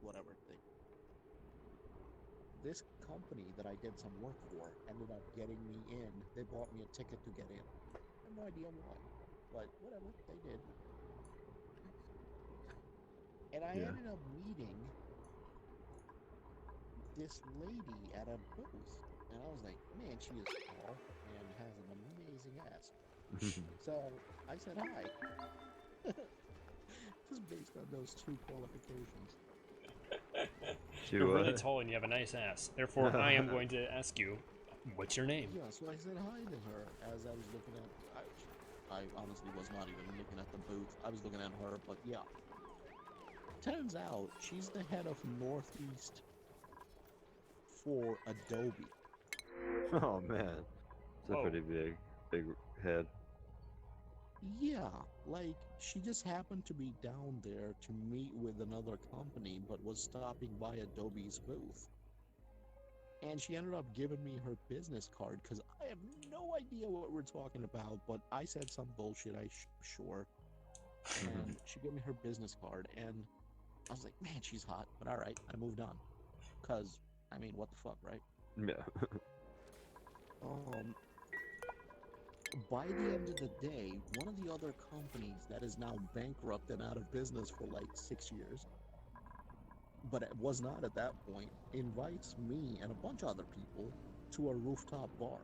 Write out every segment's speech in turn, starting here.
whatever thing. This company that I did some work for ended up getting me in. They bought me a ticket to get in. I have no idea why, but whatever, they did. And I Yeah. ended up meeting this lady at a booth. And I was like, man, she is tall and has an amazing ass. So I said hi, just based on those two qualifications. She You're really what? tall and you have a nice ass. Therefore, I am going to ask you, what's your name? Yeah, so I said hi to her as I was looking at. I honestly was not even looking at the booth. I was looking at her, but yeah. Turns out she's the head of Northeast for Adobe. Oh man, it's a Whoa. pretty big head. Yeah, like she just happened to be down there to meet with another company, but was stopping by Adobe's booth. And she ended up giving me her business card because I have no idea what we're talking about, but I said some bullshit, sure. And she gave me her business card, and I was like, man, she's hot, but all right, I moved on. Because, I mean, what the fuck, right? Yeah. Um, by the end of the day, one of the other companies that is now bankrupt and out of business for like 6 years, but it was not at that point, invites me and a bunch of other people to a rooftop bar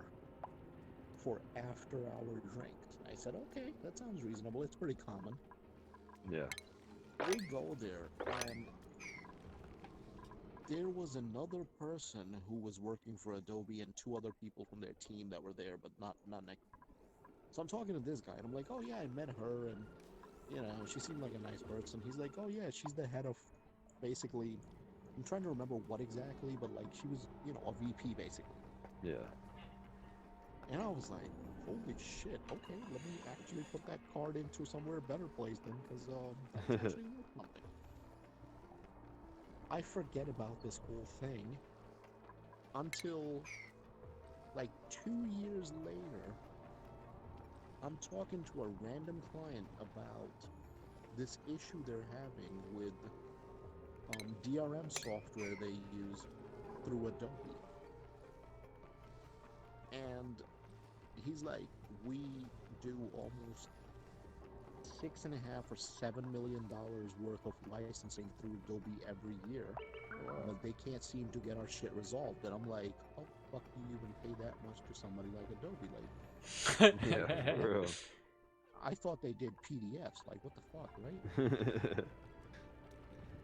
for after hour drinks. I said, okay, that sounds reasonable. It's pretty common. Yeah. We go there, and there was another person who was working for Adobe and two other people from their team that were there, but not next. So I'm talking to this guy, and I'm like, oh yeah, I met her, and she seemed like a nice person. He's like, oh yeah, she's the head of basically. I'm trying to remember what exactly, but like she was, a VP basically. Yeah. And I was like, holy shit, okay, let me actually put that card into somewhere better place then, because that's actually worth something. I forget about this whole thing until like 2 years later. I'm talking to a random client about this issue they're having with DRM software they use through Adobe. And he's like, we do almost 6.5 or $7 million worth of licensing through Adobe every year, Wow. but they can't seem to get our shit resolved. And I'm like, how the fuck do you even pay that much to somebody like Adobe? Like, Yeah, for real. I thought they did PDFs. Like, what the fuck, right?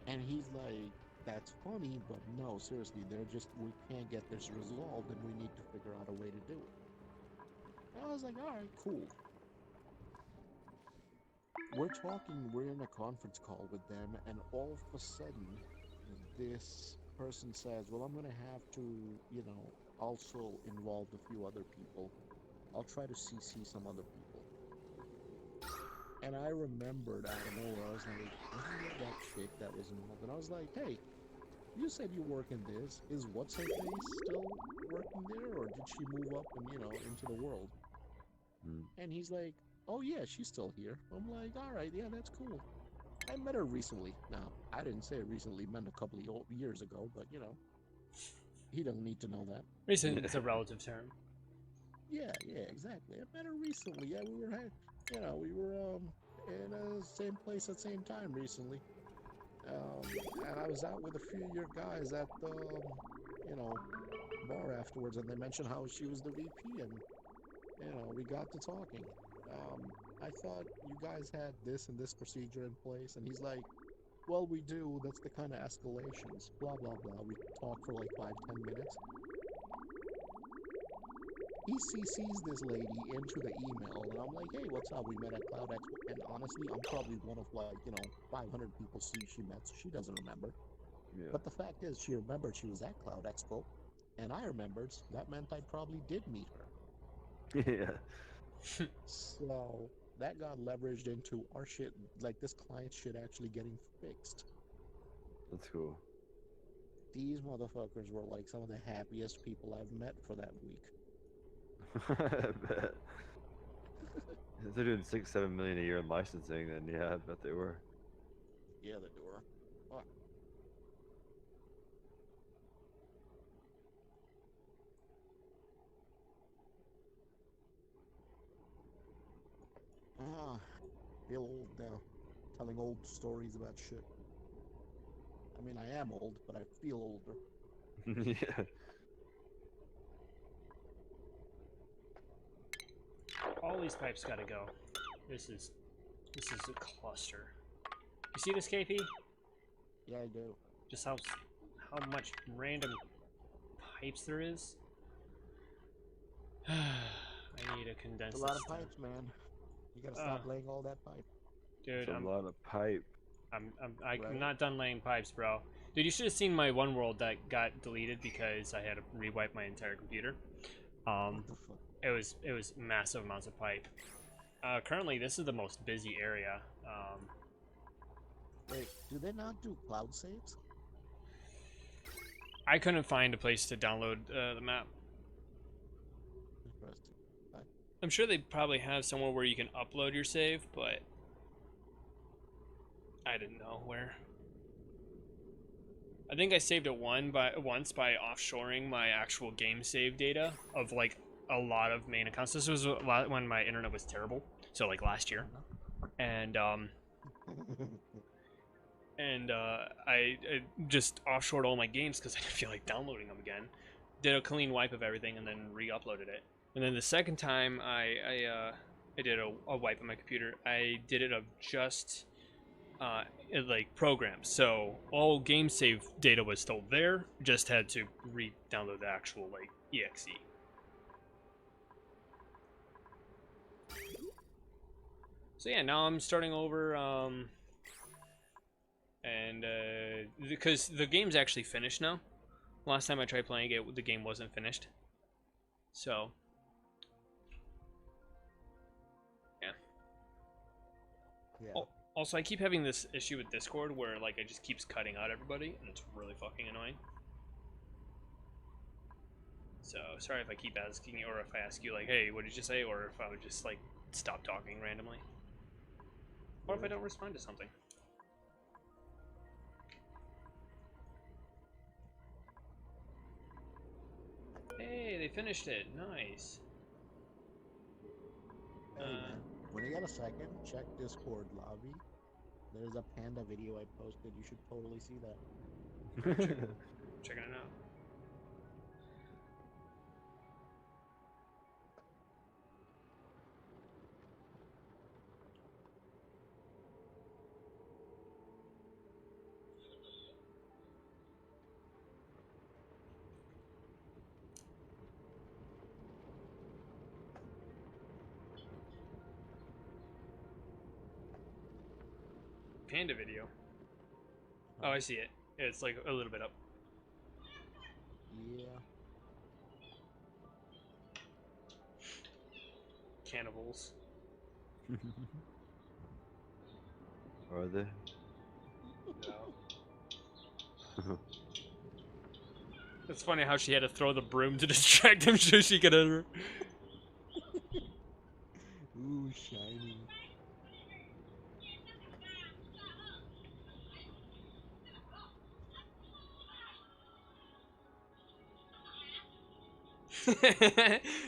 And he's like, that's funny, but no, seriously, we can't get this resolved and we need to figure out a way to do it. And I was like, all right, cool. We're in a conference call with them, and all of a sudden, this person says, well, I'm going to have to, also involve a few other people. I'll try to CC some other people. And I remembered out of nowhere, I was like, wasn't there that chick that was involved? And I was like, hey, you said you work in this. Is what's her face still working there, or did she move up and into the world? Mm. And he's like, oh yeah, she's still here. I'm like, all right, yeah, that's cool. I met her recently. Now, I didn't say recently, meant a couple of years ago, but he don't need to know that. Recent Yeah. is a relative term. Yeah, yeah, exactly. I met her recently. Yeah, we were in a same place at the same time recently. And I was out with a few of your guys at the you know bar afterwards, and they mentioned how she was the VP, and we got to talking. I thought you guys had this and this procedure in place, and he's like, well, we do. That's the kind of escalations. Blah blah blah. We talked for like 5-10 minutes. He CCs this lady into the email, and I'm like, hey, what's up? We met at Cloud Expo, and honestly, I'm probably one of like 500 people she met, so she doesn't remember. Yeah. But the fact is, she remembered she was at Cloud Expo, and I remembered. That meant I probably did meet her. Yeah. So that got leveraged into our shit, like this client shit actually getting fixed. That's cool. These motherfuckers were like some of the happiest people I've met for that week. I bet. If they're doing 6, 7 million a year in licensing, then yeah, I bet they were. Yeah, they were. Fuck. feel old now, telling old stories about shit. I mean, I am old, but I feel older. Yeah. All these pipes gotta go. This is a cluster. You see this, KP? Yeah, I do. Just how much random pipes there is. I need a condenser. It's a lot of pipes, man. You gotta stop laying all that pipe. Dude, It's a lot of pipe. I'm Right. not done laying pipes, bro. Dude, you should have seen my one world that got deleted because I had to rewipe my entire computer. What the fuck? It was massive amounts of pipe. Currently, this is the most busy area. Wait, do they not do cloud saves? I couldn't find a place to download the map. Interesting. I'm sure they probably have somewhere where you can upload your save, but I didn't know where. I think I saved it once by offshoring my actual game save data of like a lot of main accounts. This was a lot when my internet was terrible, so like last year, and I just offshored all my games because I didn't feel like downloading them again. Did a clean wipe of everything and then re-uploaded it. And then the second time I did a wipe on my computer, I did it of just like programs. So all game save data was still there, just had to re-download the actual like exe. So yeah, now I'm starting over, and because the game's actually finished now. Last time I tried playing it, the game wasn't finished. So yeah. Yeah. Also, I keep having this issue with Discord where like it just keeps cutting out everybody, and it's really fucking annoying. So sorry if I keep asking you, or if I ask you like, "Hey, what did you say?" or if I would just like stop talking randomly, or if I don't respond to something. Hey, they finished it. Nice. Hey, man. When you got a second, check Discord lobby. There's a panda video I posted. You should totally see that. Checking it out. Panda video. Oh, I see it. It's like a little bit up. Yeah. Cannibals. Are they? No. It's funny how she had to throw the broom to distract him so she could enter. Ooh, shiny.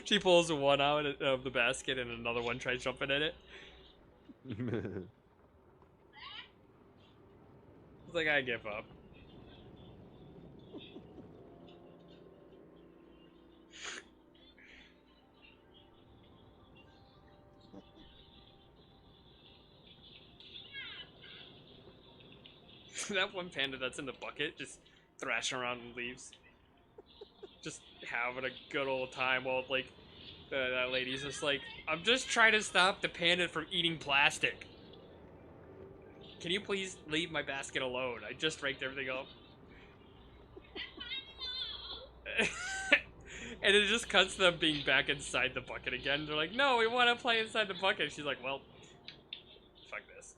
She pulls one out of the basket and another one tries jumping at it. It's like, I give up. That one panda that's in the bucket just thrashing around in leaves. Just having a good old time while, like, that lady's just like, I'm just trying to stop the panda from eating plastic. Can you please leave my basket alone? I just raked everything up. And it just cuts them being back inside the bucket again. They're like, no, we want to play inside the bucket. She's like, well, fuck this.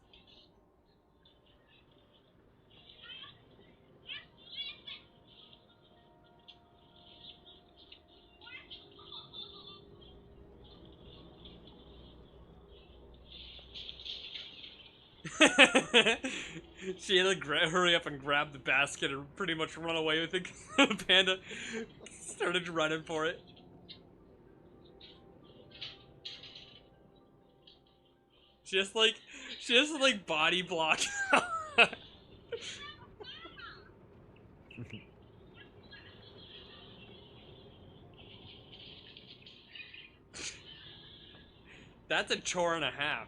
She had to hurry up and grab the basket and pretty much run away with it. The panda started running for it. Just like She has to like body block. That's a chore and a half.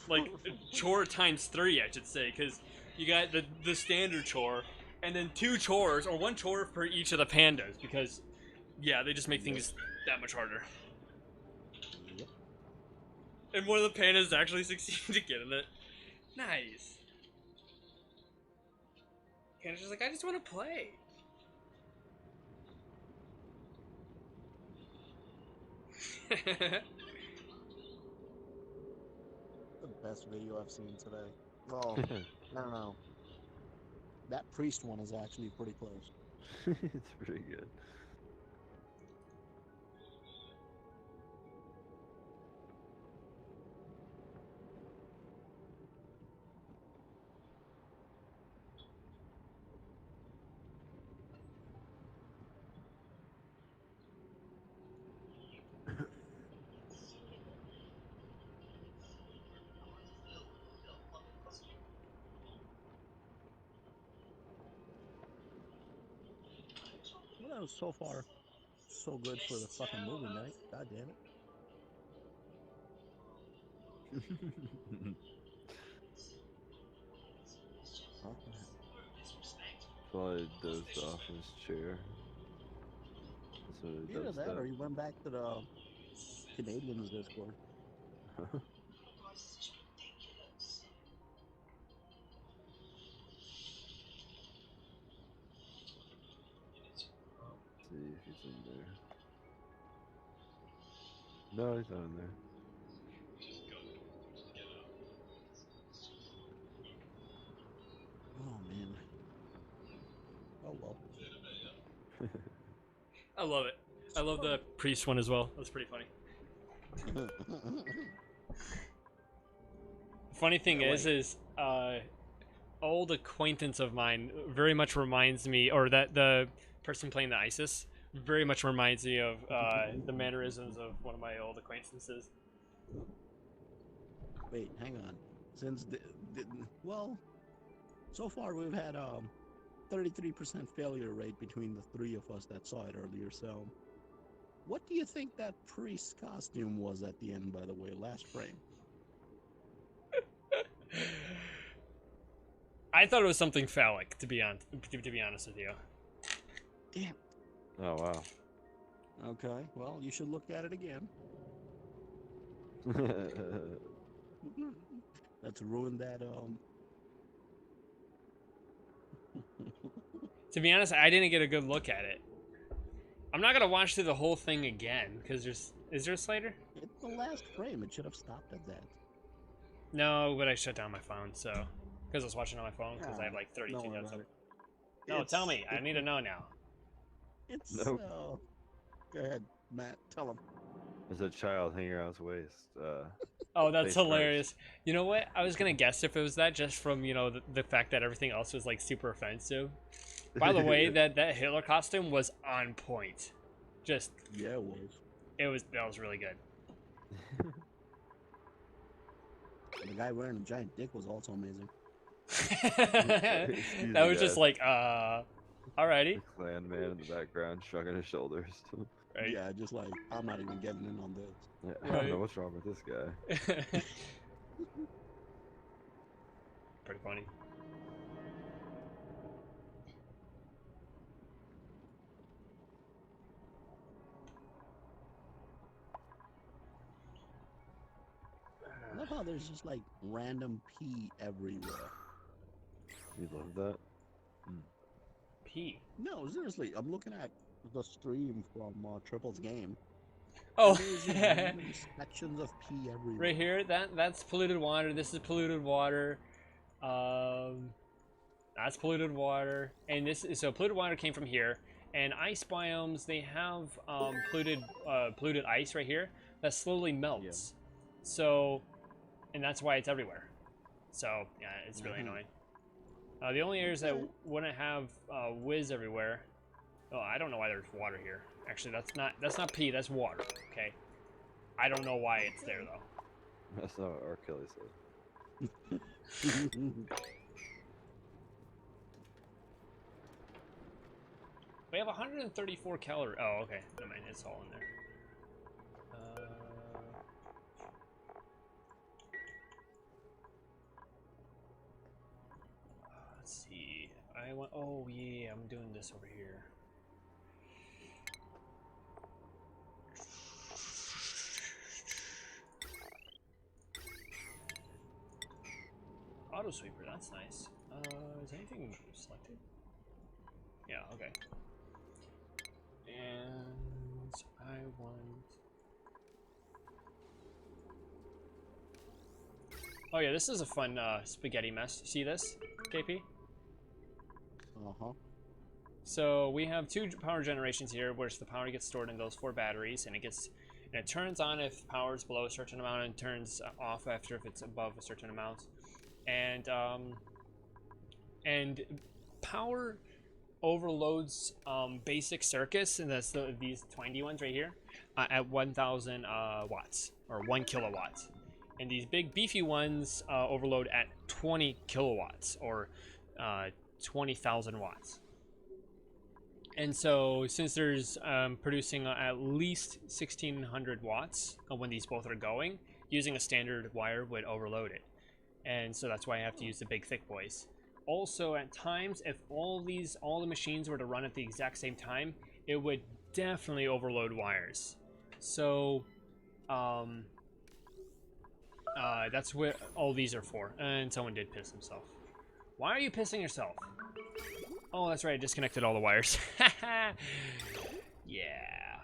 Like chore times 3, I should say, because you got the standard chore, and then 2 chores or 1 chore for each of the pandas. Because yeah, they just make things that much harder. Yep. And one of the pandas actually succeeded to get in it. Nice. Panda's just like, I just want to play. The best video I've seen today. Well, I don't know. That priest one is actually pretty close. It's pretty good. Well, that was so far so good for the fucking movie night. God damn it. Okay. Probably dozed off in his chair. That's what it Either does that or he went back to the Canadians Discord. See if he's in there. No, he's not in there. Oh man. Oh well. I love it. I love the priest one as well. That's pretty funny. Funny thing is old acquaintance of mine very much reminds me, or that the person playing the ISIS very much reminds me of the mannerisms of one of my old acquaintances. Wait, hang on. Since well, so far we've had 33% failure rate between the 3 of us that saw it earlier. So, what do you think that priest costume was at the end? By the way, last frame. I thought it was something phallic, to be honest with you. Damn. Oh wow. Okay. Well, you should look at it again. Let's ruin that. To be honest, I didn't get a good look at it. I'm not gonna watch through the whole thing again because is there a slider? It's the last frame. It should have stopped at that. No, but I shut down my phone, so because I was watching on my phone because I have like 32 Don't worry notes. about it. No, tell me. I need to know now. It's Nope. Go ahead, Matt. Tell him. There's a child hanging around his waist. Oh, that's Face hilarious. You know what? I was gonna guess if it was that just from the fact that everything else was like super offensive. By the way, that Hitler costume was on point. Just Yeah, it was. that was really good. The guy wearing a giant dick was also amazing. That was just like alrighty. The clan man in the background shrugging his shoulders. Right? Yeah, just like I'm not even getting in on this. Yeah, I don't know what's wrong with this guy. Pretty funny. I love how there's just like random pee everywhere. You love that? P. No, seriously, I'm looking at the stream from Triple's game. Oh, There's just random sections of pee everywhere. right here. That's polluted water. This is polluted water. That's polluted water, and so polluted water came from here. And ice biomes, they have polluted ice right here that slowly melts. So, and that's why it's everywhere. So yeah, it's really annoying. The only areas that wouldn't have whiz everywhere. Oh, I don't know why there's water here. Actually, that's not pee. That's water. Okay. I don't know why it's there though. That's not what R. Kelly said. We have 134 calories. Oh, okay. Never mind. It's all in there. Let's see. I want. Oh yeah, I'm doing this over here. Auto sweeper. That's nice. Is anything selected? Yeah. Okay. And I want. Oh yeah, this is a fun spaghetti mess. See this, KP? Uh-huh. So we have two power generations here, which the power gets stored in those 4 batteries, and it turns on if power is below a certain amount, and turns off after if it's above a certain amount. And power overloads basic circuits, and that's these tiny ones right here, at 1,000 watts or 1 kilowatt. And these big beefy ones overload at 20 kilowatts or 20,000 watts. And so since there's producing at least 1,600 watts when these both are going, using a standard wire would overload it. And so that's why I have to use the big thick boys. Also, at times, if all the machines were to run at the exact same time, it would definitely overload wires. So that's what all these are for. And someone did piss himself. Why are you pissing yourself? Oh, that's right. I disconnected all the wires. Yeah.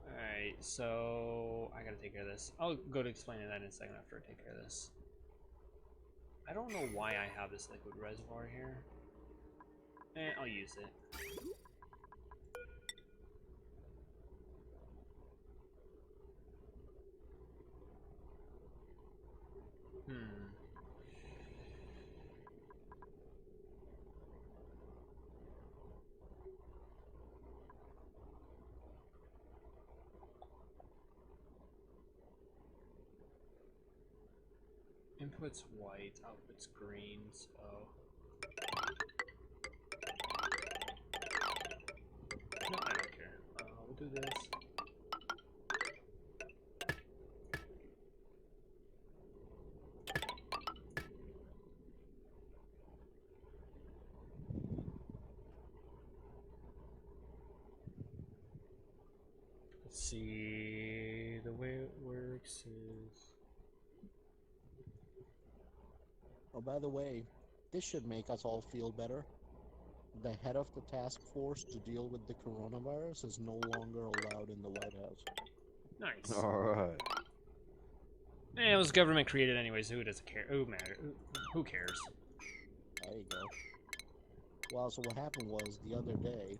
Alright, so I gotta take care of this. I'll go to explaining that in a second after I take care of this. I don't know why I have this liquid reservoir here. I'll use it. Input's white, output's green, so... No, I don't care. We'll do this. Let's see... The way it works is... Oh, by the way, this should make us all feel better. The head of the task force to deal with the coronavirus is no longer allowed in the White House. Nice. Alright. It was government created anyways, who doesn't care? Who cares? There you go. Well, so what happened was, the other day,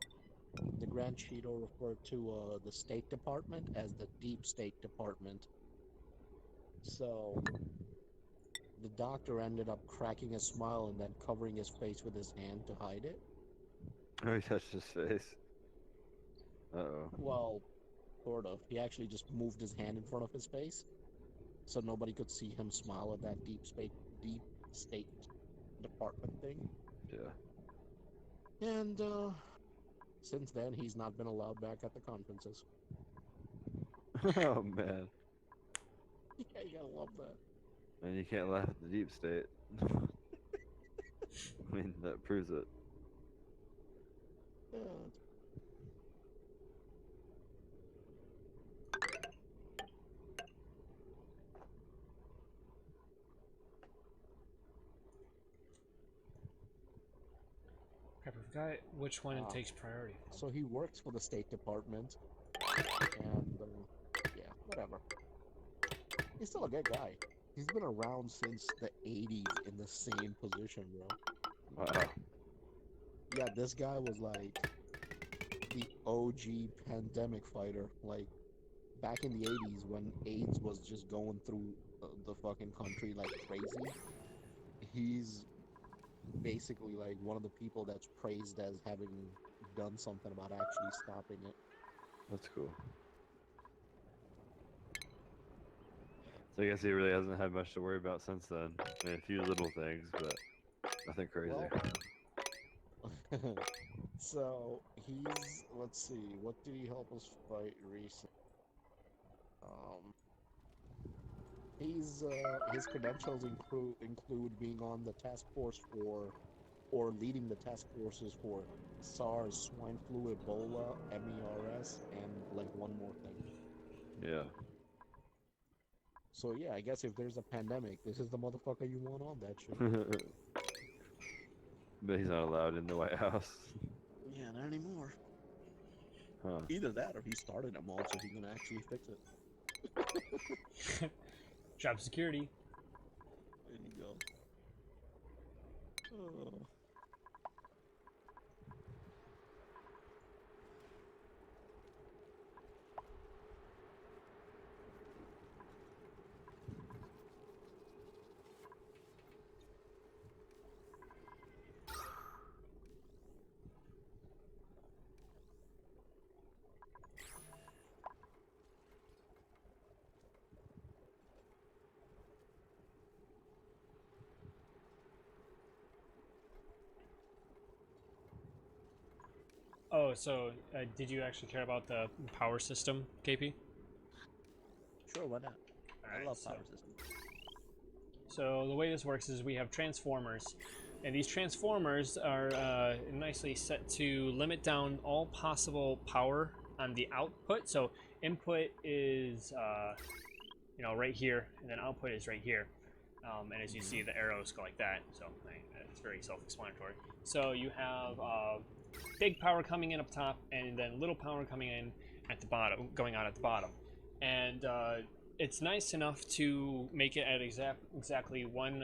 the Grand Cheeto referred to the State Department as the Deep State Department. So, the doctor ended up cracking a smile and then covering his face with his hand to hide it. Oh, he touched his face. Uh-oh. Well, sort of. He actually just moved his hand in front of his face, so nobody could see him smile at that Deep State Department thing. Yeah. And, since then, he's not been allowed back at the conferences. Oh, man. Yeah, you gotta love that. And you can't laugh at the deep state. I mean, that proves it. Yeah. I forgot which one it takes priority. So he works for the State Department, and, yeah, whatever. He's still a good guy. He's been around since the 80s in the same position, bro. Wow. Yeah, this guy was like the OG pandemic fighter. Like, back in the 80s when AIDS was just going through the fucking country like crazy. He's basically like one of the people that's praised as having done something about actually stopping it. That's cool. So I guess he really hasn't had much to worry about since then. I mean, a few little things, but nothing crazy. Well, so he's, let's see, what did he help us fight recently? Um, his credentials include being on the task force for, or leading the task forces for SARS, swine flu, Ebola, MERS, and like one more thing. Yeah. So yeah, I guess if there's a pandemic, this is the motherfucker you want on that shit. But he's not allowed in the White House. Yeah, not anymore. Huh. Either that or he started them all so he can actually fix it. Job security. There you go. Oh. Oh, so did you actually care about the power system, KP? Sure, why not? I Alright, love power systems. So the way this works is we have transformers, and these transformers are nicely set to limit down all possible power on the output. So input is right here, and then output is right here. And as you see, the arrows go like that. So it's very self-explanatory. So you have big power coming in up top, and then little power coming in at the bottom, going out at the bottom, and it's nice enough to make it at exactly one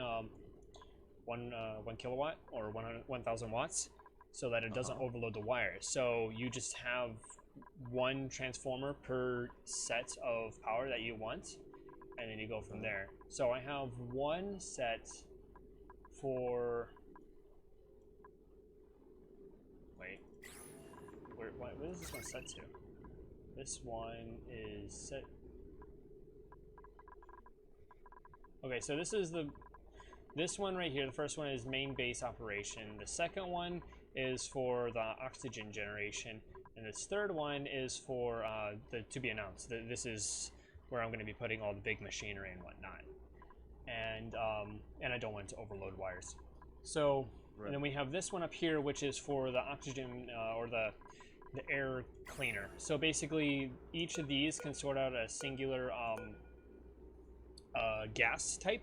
kilowatt or 1,000 watts, so that it doesn't overload the wires. So you just have one transformer per set of power that you want, and then you go from there. So I have one set for. Wait, what is this one set to? This one is set. Okay, so this one right here. The first one is main base operation. The second one is for the oxygen generation, and this third one is for the to be announced. This is where I'm going to be putting all the big machinery and whatnot, and I don't want to overload wires. So, Right. and then we have this one up here, which is for the oxygen or the air cleaner. So basically, each of these can sort out a singular gas type.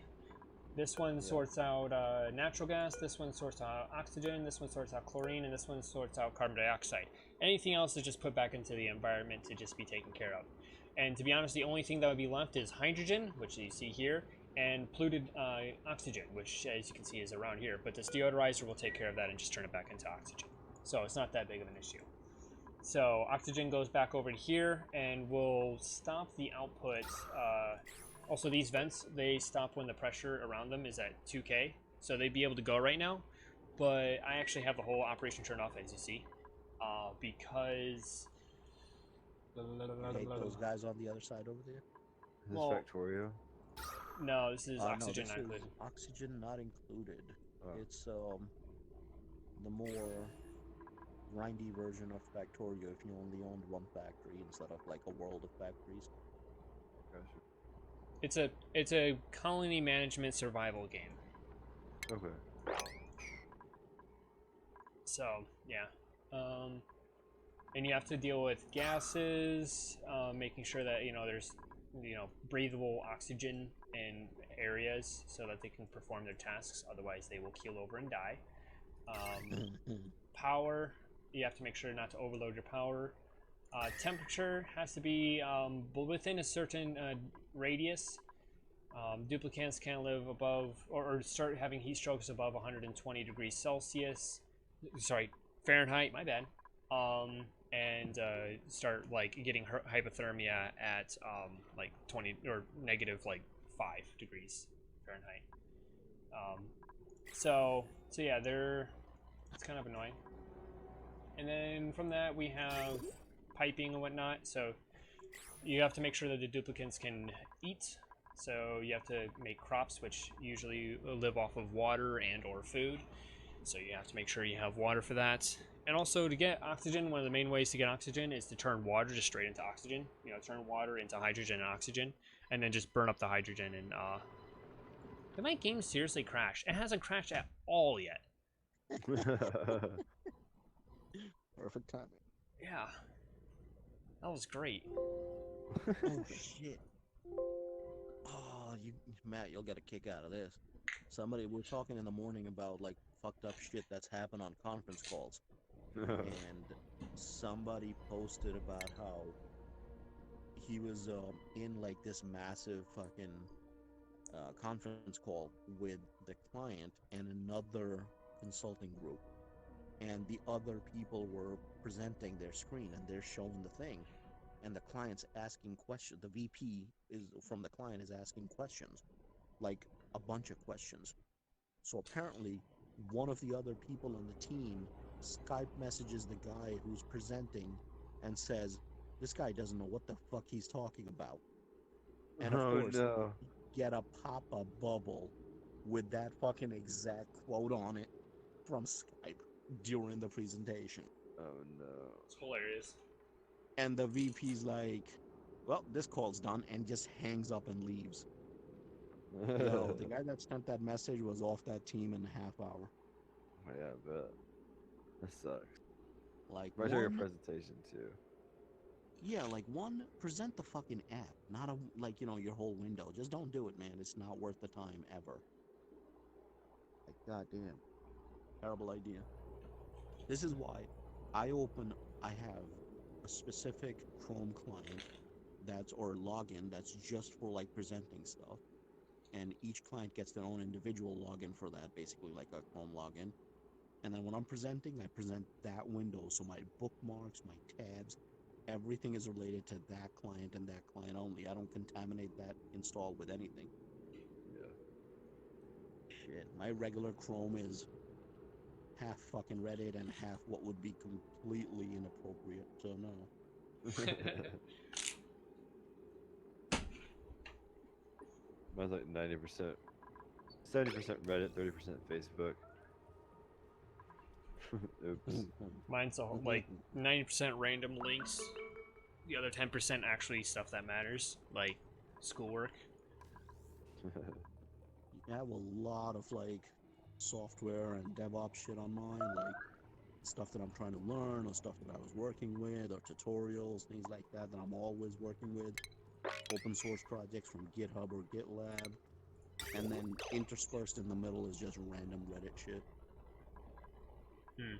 This one sorts out natural gas, this one sorts out oxygen, this one sorts out chlorine, and this one sorts out carbon dioxide. Anything else is just put back into the environment to just be taken care of. And to be honest, the only thing that would be left is hydrogen, which you see here, and polluted oxygen, which as you can see is around here. But this deodorizer will take care of that and just turn it back into oxygen. So it's not that big of an issue. So oxygen goes back over to here, and we'll stop the output. Also, these vents, they stop when the pressure around them is at 2K, so they'd be able to go right now, but I actually have the whole operation turned off, as you see, because... You hate those guys on the other side over there? Is this Factorio? No, this is oxygen no, not included. Oxygen not included. Oh. It's the more grindy version of Factorio if you only owned one factory instead of like a world of factories. Gotcha. It's a colony management survival game. Okay. So yeah, and you have to deal with gases, making sure that there's breathable oxygen in areas so that they can perform their tasks. Otherwise, they will keel over and die. Power, you have to make sure not to overload your power. Temperature has to be within a certain radius. Duplicants can't live above or start having heat strokes above 120 degrees Celsius. Sorry, Fahrenheit. My bad. And start like getting hypothermia at like 20 or negative like 5 degrees Fahrenheit. So yeah, it's kind of annoying. And then from that we have piping and whatnot. So you have to make sure that the duplicants can eat So you have to make crops which usually live off of water and or food. So you have to make sure you have water for that. And also to get oxygen, one of the main ways to get oxygen is to turn water just straight into oxygen. You know, turn water into hydrogen and oxygen, and then just burn up the hydrogen. And did my game seriously crash? It hasn't crashed at all yet. Perfect timing. Yeah, that was great. Oh shit. Oh, Matt, you'll get a kick out of this. We're talking in the morning about like fucked up shit that's happened on conference calls, and somebody posted about how he was in like this massive fucking conference call with the client and another consulting group, and the other people were presenting their screen and they're showing the thing, and the client's asking questions. The VP is from the client is asking questions, like a bunch of questions. So apparently, one of the other people on the team Skype messages the guy who's presenting and says, "This guy doesn't know what the fuck he's talking about." And of Oh course, no. get a pop-up bubble with that fucking exact quote on it from Skype during the presentation. Oh no. It's hilarious. And the VP's like, "Well, this call's done," and just hangs up and leaves. Yo, the guy that sent that message was off that team in a half hour. Oh, yeah, I bet. That sucks. Like Right during your one, presentation too. yeah, like one, present the fucking app, not a like your whole window. Just don't do it, man. It's not worth the time ever. Like, goddamn, terrible idea. This is why I have a specific Chrome client or login that's just for like presenting stuff, and each client gets their own individual login for that, basically like a Chrome login. And then when I'm presenting, I present that window, so my bookmarks, my tabs, everything is related to that client and that client only. I don't contaminate that install with anything. Yeah. Shit, my regular Chrome is half fucking Reddit and half what would be completely inappropriate, so no. Mine's like 90%, 70% Reddit, 30% Facebook. Oops. Mine's like 90% random links. The other 10% actually stuff that matters, like schoolwork. I have a lot of like software and DevOps shit on mine, like stuff that I'm trying to learn or stuff that I was working with or tutorials, things like that I'm always working with. Open source projects from GitHub or GitLab. And then interspersed in the middle is just random Reddit shit. Hmm.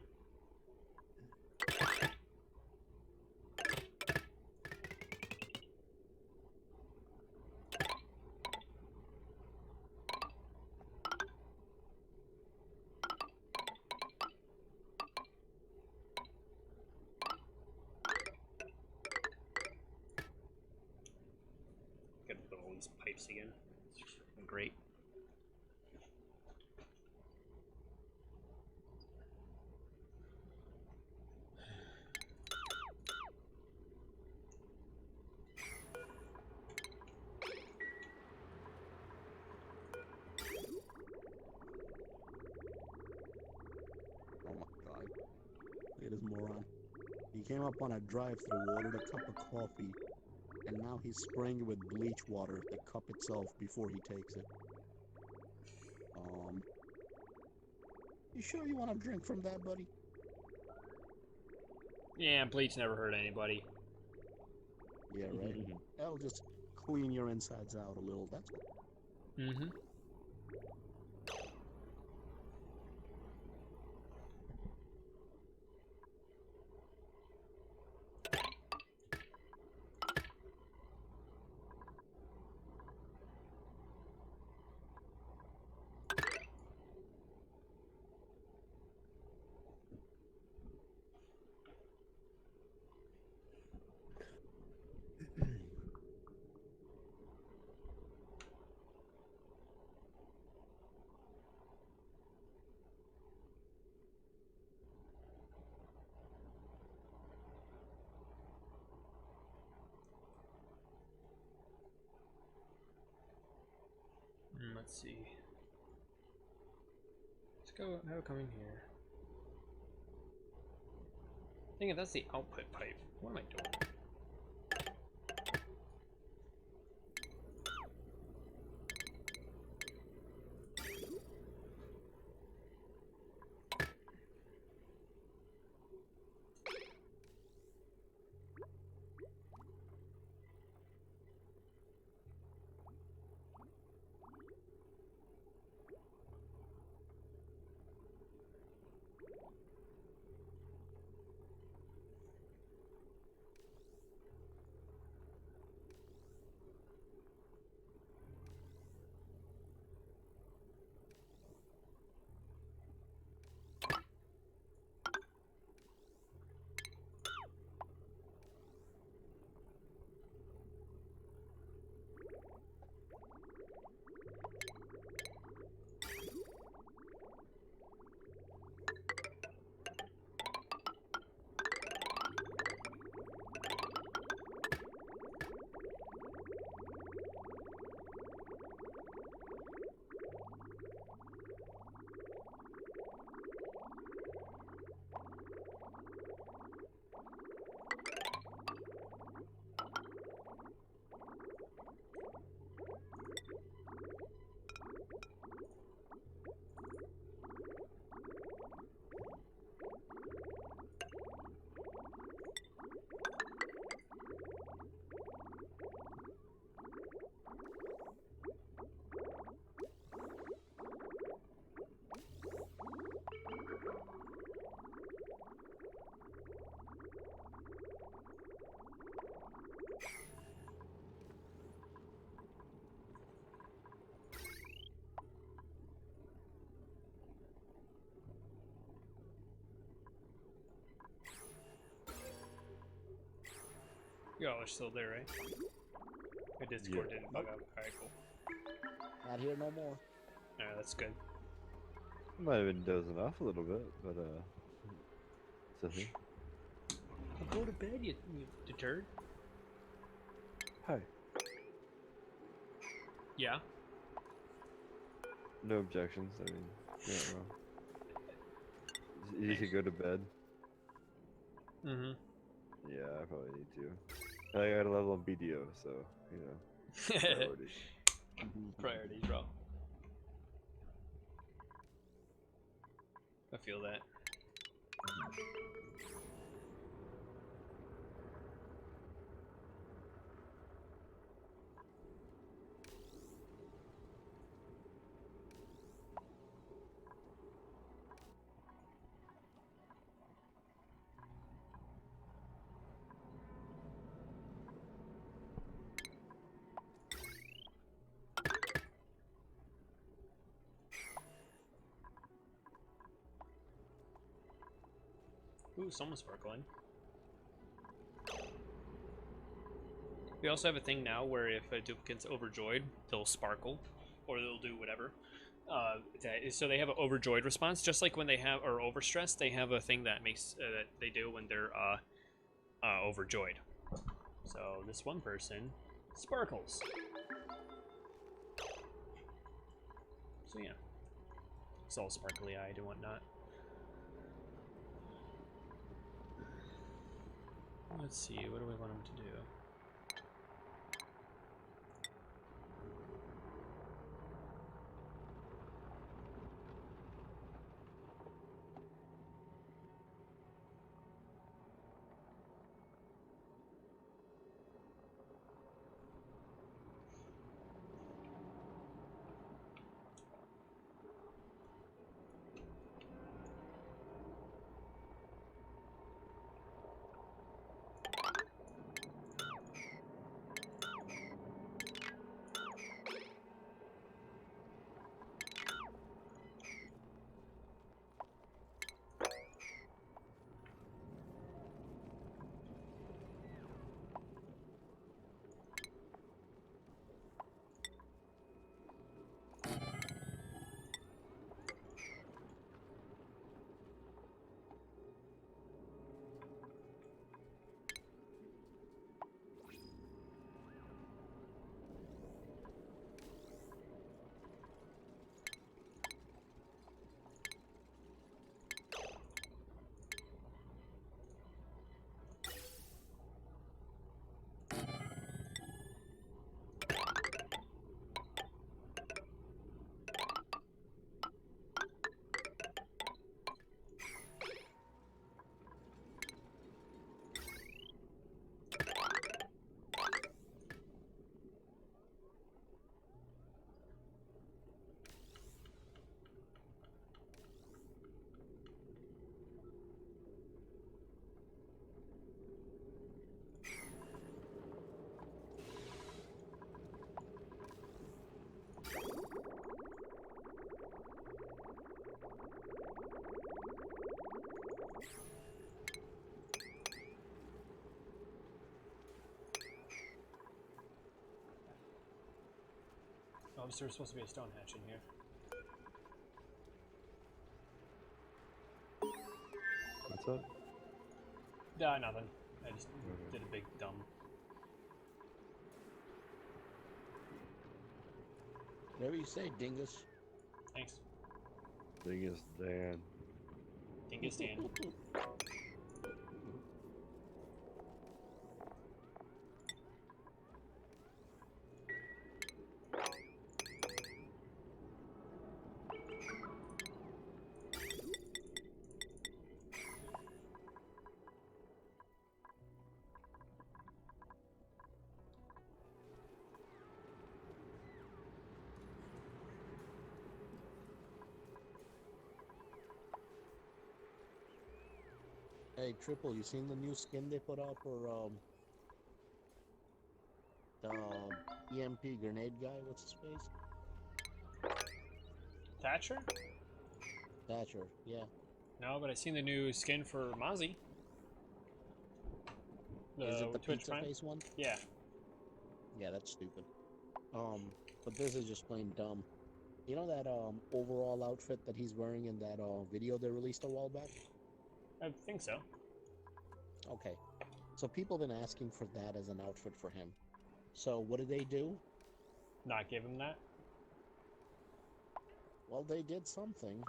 Gotta put all these pipes again. It's freaking great. Oh my god. Look at this moron. He came up on a drive-thru, ordered a cup of coffee, and now he's spraying it with bleach water at the cup itself before he takes it. You sure you want to drink from that, buddy? Yeah, bleach never hurt anybody. Yeah, right. That'll just clean your insides out a little, that's all. Mm-hmm. Let's see. Let's go. Have it come in here. Dang it, that's the output pipe. What am I doing? Y'all are still there, right? My Discord Yeah. didn't bug out. Alright, cool. Not here no more. Alright, that's good. Might have been dozing off a little bit, but it's okay. Well, go to bed, you deterred. Hi. Yeah. No objections. I mean, you're not wrong. You should go to bed. Mm-hmm. Yeah, I probably need to. I got a level on BDO, so you know, priorities. Priorities, bro. I feel that. Ooh, someone's sparkling. We also have a thing now where if a duplicate's overjoyed, they'll sparkle, or they'll do whatever. So they have an overjoyed response, just like when they have or overstressed. They have a thing that makes that they do when they're overjoyed. So this one person sparkles. So yeah, it's all sparkly-eyed and whatnot. Let's see, what do we want him to do? Obviously, there's supposed to be a stone hatch in here. What's up? Nothing. I just did a big dumb. Whatever you say, dingus. Thanks. Thing is, Dan. Dingus Dan. Hey, Triple, you seen the new skin they put out for the EMP grenade guy? What's his face? Thatcher? Thatcher. Yeah. No, but I seen the new skin for Mozzie. Is it the Twitch pizza Prime? face one? Yeah. Yeah, that's stupid. But this is just plain dumb. You know that overall outfit that he's wearing in that video they released a while back? I think so. Okay. So people been asking for that as an outfit for him. So what do? Not give him that? Well, they did something.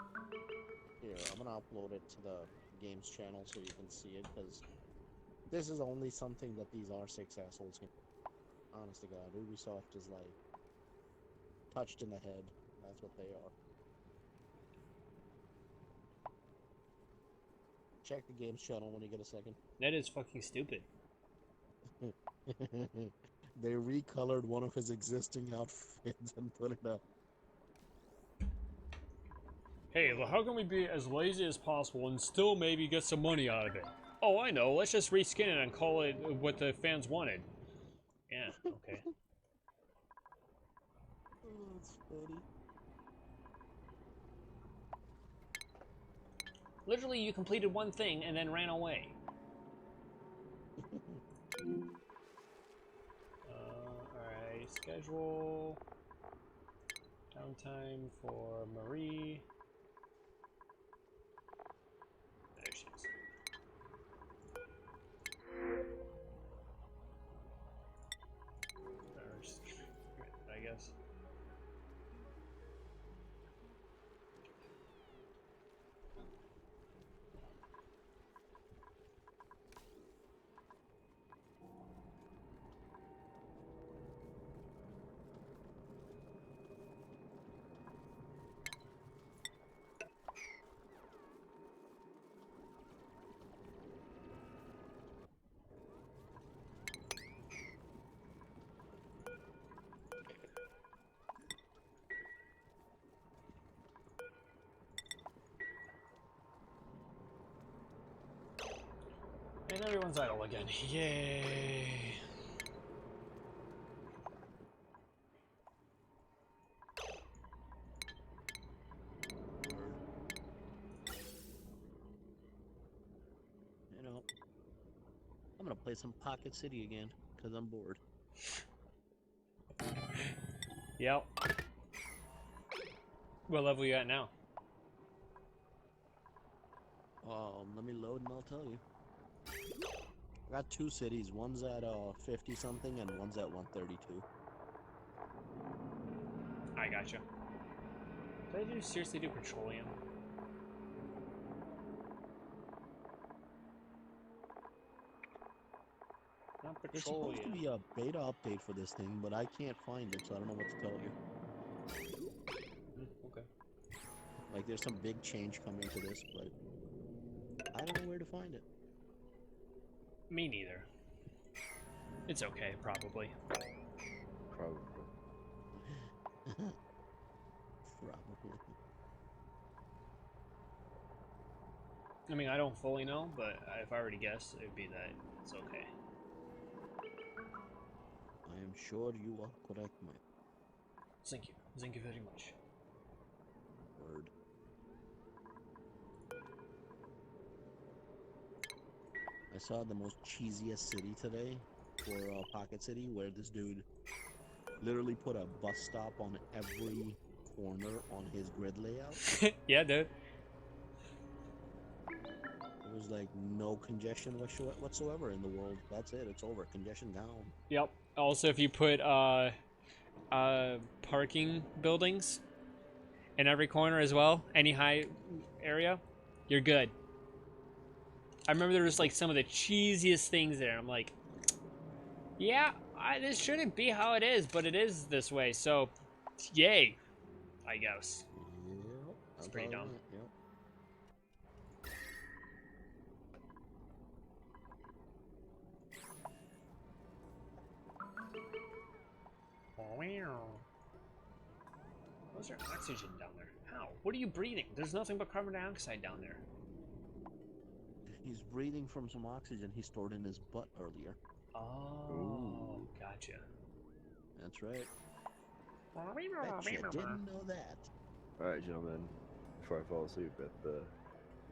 Here, I'm gonna upload it to the games channel so you can see it, because this is only something that these R6 assholes can. Honest to God, Ubisoft is like touched in the head. That's what they are. Check the games channel when you get a second. That is fucking stupid. They recolored one of his existing outfits and put it up. Hey, well, how can we be as lazy as possible and still maybe get some money out of it? Oh, I know. Let's just reskin it and call it what the fans wanted. Yeah, okay. Oh, that's funny. Literally, you completed one thing and then ran away. Alright, schedule. Downtime for Marie. There she is. I guess. And everyone's idle again. Yay! You know, I'm gonna play some Pocket City again, because I'm bored. Yep. What level you at now? Let me load and I'll tell you. I got two cities. One's at 50 something and one's at 132. I gotcha. Did I seriously do petroleum? Not There's supposed to petroleum. be a beta update for this thing, but I can't find it, so I don't know what to tell you. Okay. Like, there's some big change coming to this, but I don't know where to find it. Me neither. It's okay, probably. Probably. Probably. I mean, I don't fully know, but if I were to guess, it'd be that it's okay. I am sure you are correct, my Thank you. Thank you very much. word. I saw the most cheesiest city today for Pocket City, where this dude literally put a bus stop on every corner on his grid layout. Yeah, dude. It was like no congestion whatsoever in the world. That's it. It's over. Congestion gone. Yep. Also, if you put parking buildings in every corner as well, any high area, you're good. I remember there was like some of the cheesiest things there. I'm like, yeah, this shouldn't be how it is, but it is this way. So, yay, I guess. Yep. It's pretty dumb. Yep. Was there oxygen down there? How? What are you breathing? There's nothing but carbon dioxide down there. He's breathing from some oxygen he stored in his butt earlier. Oh, Ooh. gotcha. That's right. Bet you didn't know that. All right, gentlemen. Before I fall asleep at the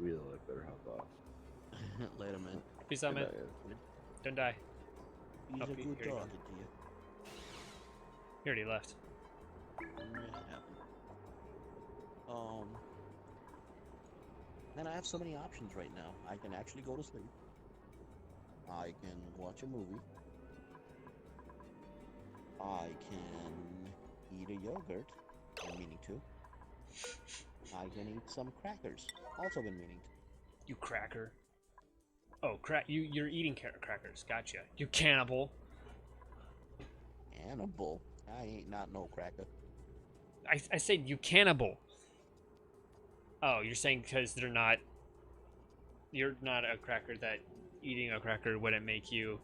wheel, I better hop off. Later, man. Peace out, man. Good night, Don't die. He's Oh, a good here you go. talking to you. He already left. And I have so many options right now. I can actually go to sleep. I can watch a movie. I can eat a yogurt. Been meaning to. I can eat some crackers. Also been meaning to. You cracker. Oh, you're eating crackers. Gotcha. You cannibal. Cannibal. I ain't not no cracker. I said you cannibal. Oh, you're saying because you're not a cracker, that eating a cracker wouldn't make you.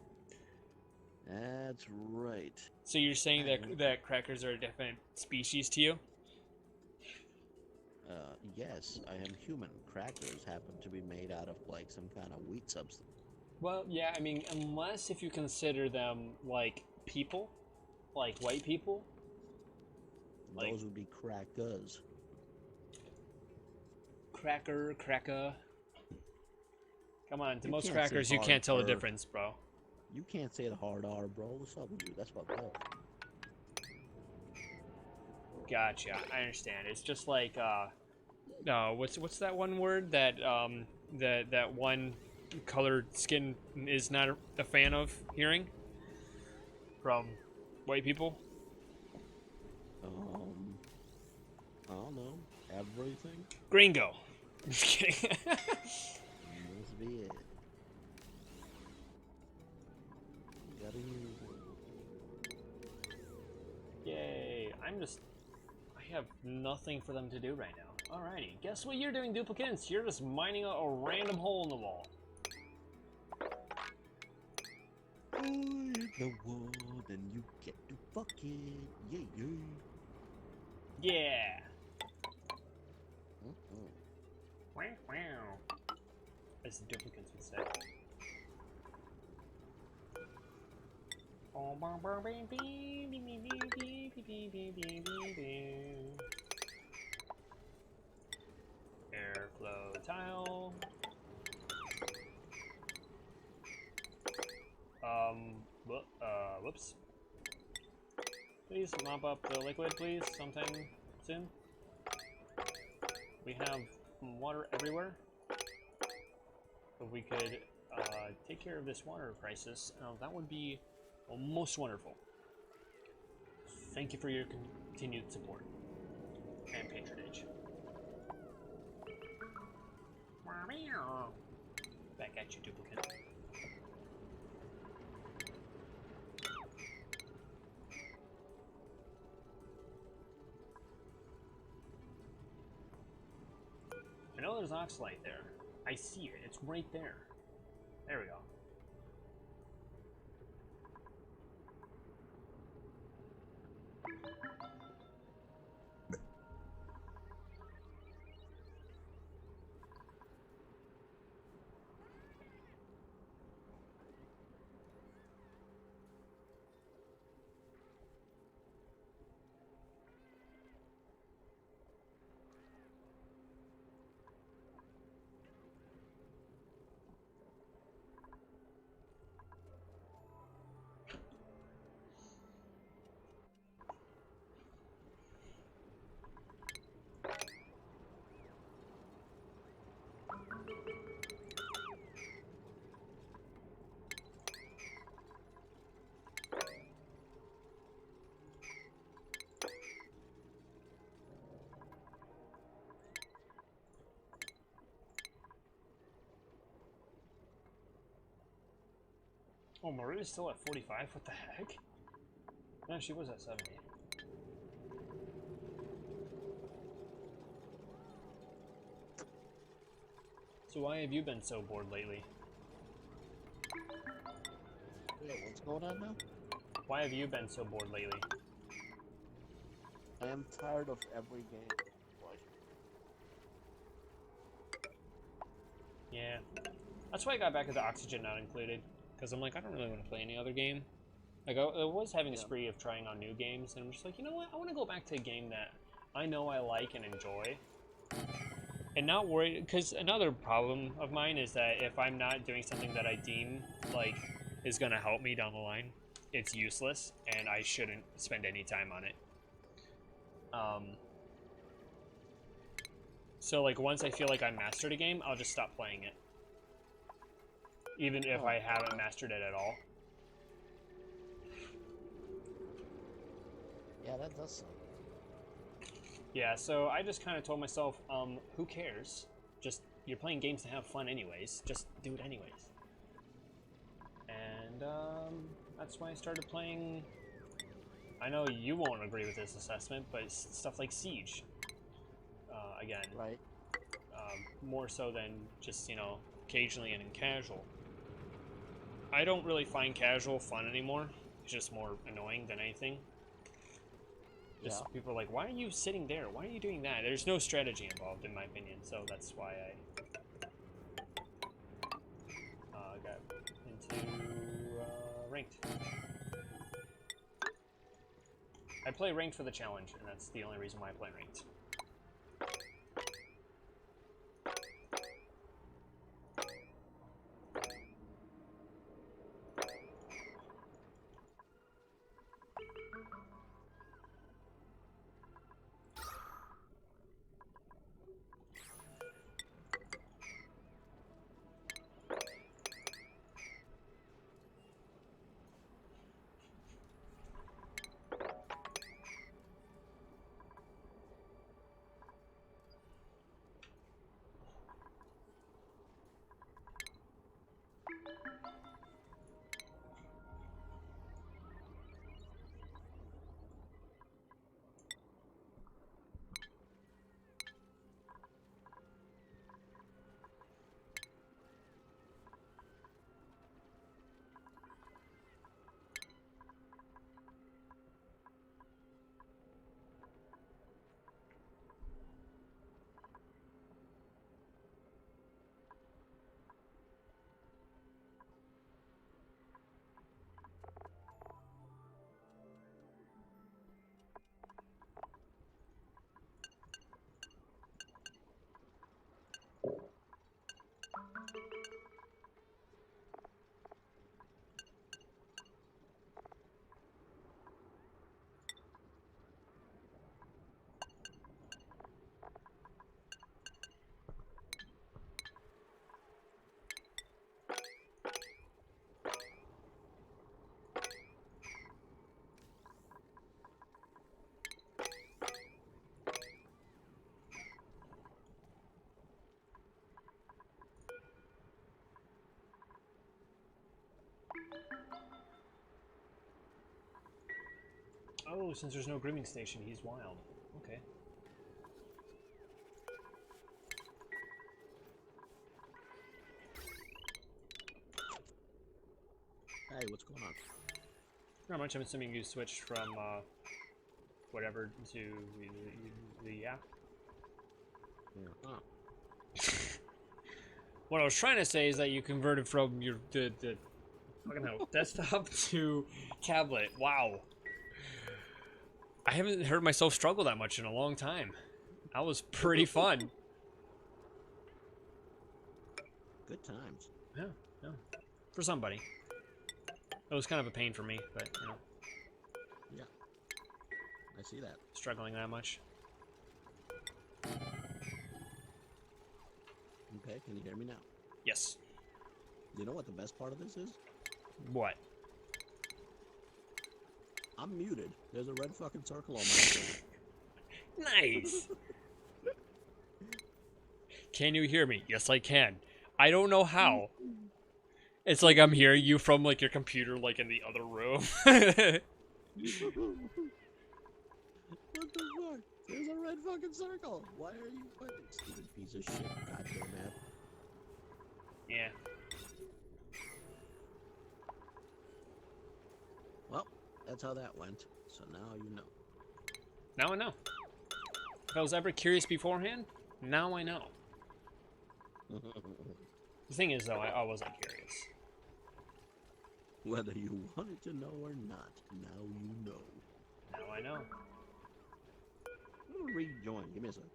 That's right. So you're saying that crackers are a different species to you? Yes, I am human. Crackers happen to be made out of like some kind of wheat substance. Well, yeah, I mean, unless if you consider them like people, like white people. Like, those would be crackers. Cracker. Come on, to You most can't crackers, say you can't tell the hard R. difference, bro. You can't say the hard R, bro. What's up with you? That's fucked up. Gotcha. I understand. It's just like what's that one word that that one colored skin is not a fan of hearing from white people? I don't know. Everything. Gringo. I'm just kidding. Must be it. You gotta use it. Yay. I have nothing for them to do right now. Alrighty. Guess what you're doing, duplicates? You're just mining a random hole in the wall. Oh, hit the wall, then you get to fuck it. Yeah. Yeah. Mm-mm. Wow. As the duplicates would say. Airflow tile. Whoops. Please mop up the liquid, please, sometime soon. We have water everywhere. If we could take care of this water crisis, that would be most wonderful. Thank you for your continued support and patronage. Back at you, duplicate. I know there's oxalite there. I see it. It's right there. There we go. Oh, Maria's still at 45? What the heck? No, she was at 70. So why have you been so bored lately? Wait, what's going on now? Why have you been so bored lately? I am tired of every game. What? Yeah. That's why I got back to the Oxygen Not Included. Because I'm like, I don't really want to play any other game. Like, I was having a spree of trying on new games, and I'm just like, you know what? I want to go back to a game that I know I like and enjoy. And not worry, because another problem of mine is that if I'm not doing something that I deem, like, is going to help me down the line, it's useless, and I shouldn't spend any time on it. So, like, once I feel like I mastered a game, I'll just stop playing it. Even if I haven't mastered it at all. Yeah, that does suck. Yeah, so I just kind of told myself, who cares? Just, you're playing games to have fun anyways. Just do it anyways. And, that's why I started playing... I know you won't agree with this assessment, but it's stuff like Siege. Again. Right. More so than just, you know, occasionally and in casual. I don't really find casual fun anymore. It's just more annoying than anything. Just people are like, why are you sitting there? Why are you doing that? There's no strategy involved, in my opinion, so that's why I got into ranked. I play ranked for the challenge, and that's the only reason why I play ranked. Oh, since there's no grooming station, he's wild. Okay. Hey, what's going on? Not much. I'm assuming you switched from whatever to the app. Yeah. What I was trying to say is that you converted from your the fucking hell, desktop to tablet. Wow. I haven't heard myself struggle that much in a long time. That was pretty fun. Good times. Yeah, yeah. For somebody. It was kind of a pain for me, but, you know. Yeah. I see that. Struggling that much. Okay, can you hear me now? Yes. You know what the best part of this is? What? I'm muted. There's a red fucking circle on my screen. Nice! Can you hear me? Yes, I can. I don't know how. It's like I'm hearing you from like your computer, like in the other room. What the fuck? There's a red fucking circle. Why are you putting stupid piece of shit? Goddamn app. Yeah. Well, that's how that went. So now you know. Now I know. If I was ever curious beforehand, now I know. The thing is, though, I wasn't curious. Whether you wanted to know or not, now you know. Now I know. I'm gonna rejoin. Give me a second.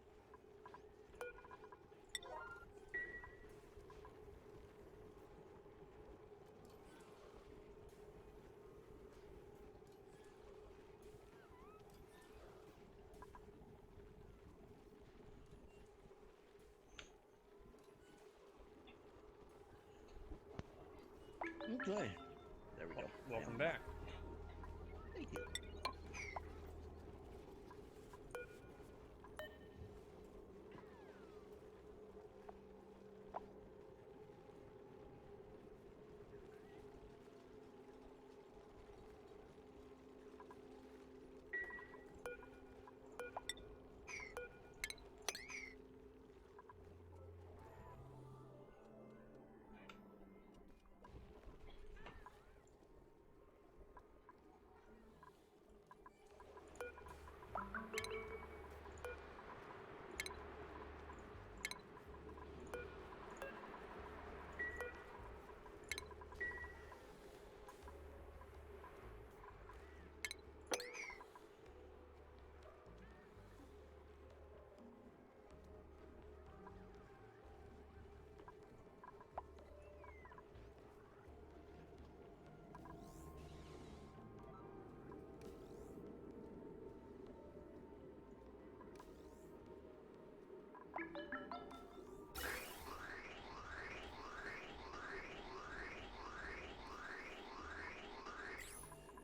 Okay. There we go. Welcome Yeah. back. Thank you.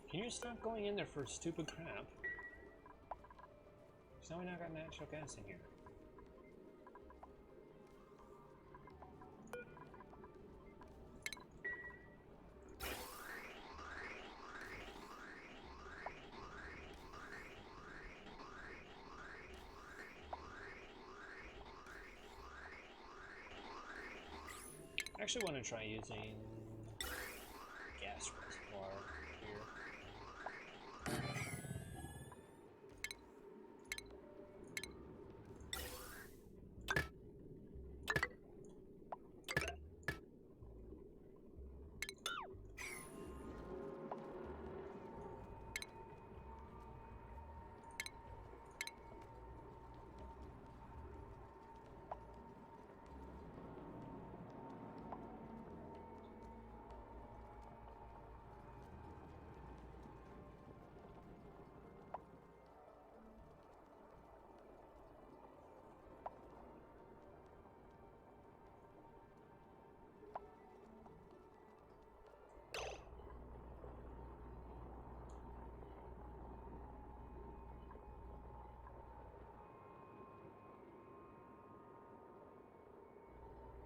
Can you stop going in there for stupid crap? Because now we not got natural gas in here. I actually want to try using gas reservoir here.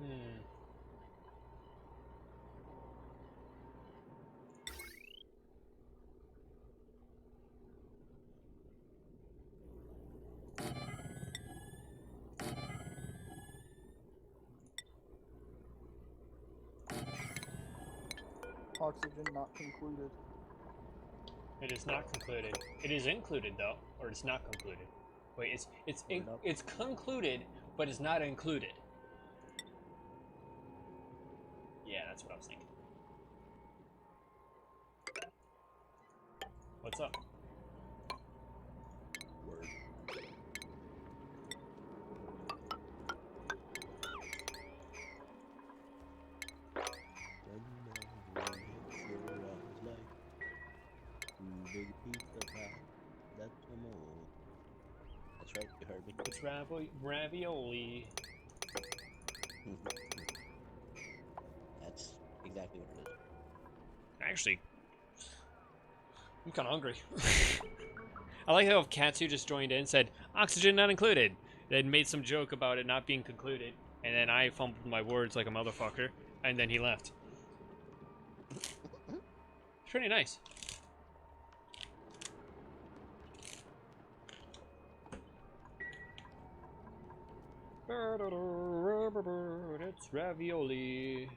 Hmm. Oxygen not concluded. It is not concluded. It is included though, or it's not concluded. Wait, it's concluded, but it's not included. Yeah, that's what I was thinking. What's up? Word. Big pizza pie. That's some more. That's right, you heard me. It's ravioli. That's exactly what it is. Actually, I'm kind of hungry. I like how Katsu just joined in and said, oxygen not included. Then made some joke about it not being concluded. And then I fumbled my words like a motherfucker. And then he left. pretty nice. It's ravioli.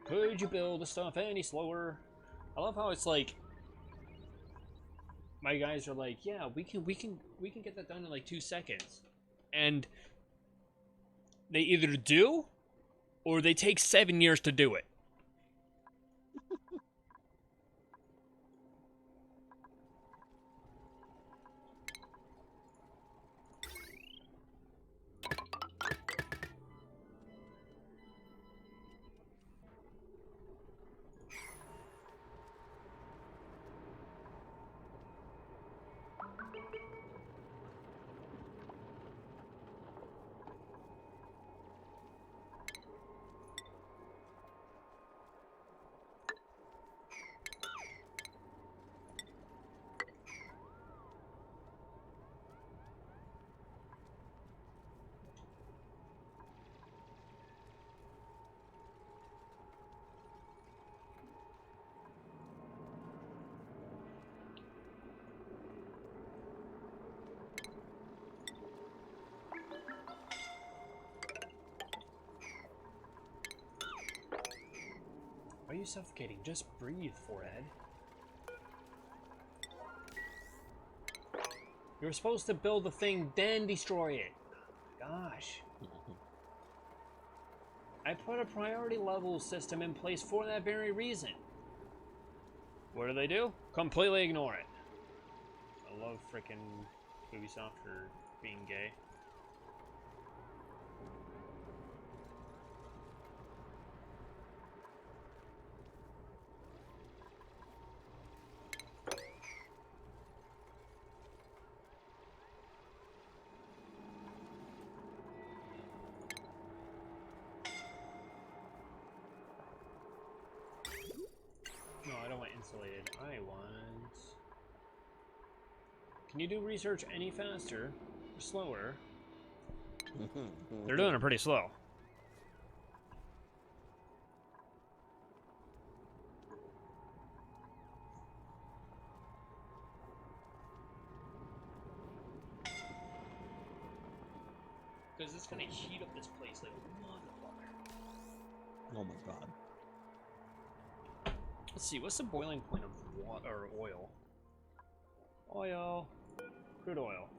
Could you build the stuff any slower? I love how it's like my guys are like, yeah, we can get that done in like 2 seconds. And they either do or they take 7 years to do it. Why are you suffocating? Just breathe, forehead. You're supposed to build the thing, then destroy it. Gosh. I put a priority level system in place for that very reason. What do? Completely ignore it. I love frickin' Ubisoft for being gay. No, I don't want insulated. I want... Can you do research any faster or slower? They're doing it pretty slow. Because it's gonna heat up this place like a motherfucker. Oh my god. Let's see, what's the boiling point of water or oil? Oil. Crude oil.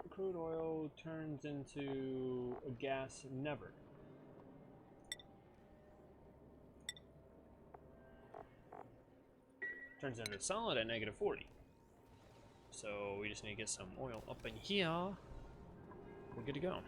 Crude oil turns into a gas never. Turns into solid at -40. So we just need to get some oil up in here. We're good to go.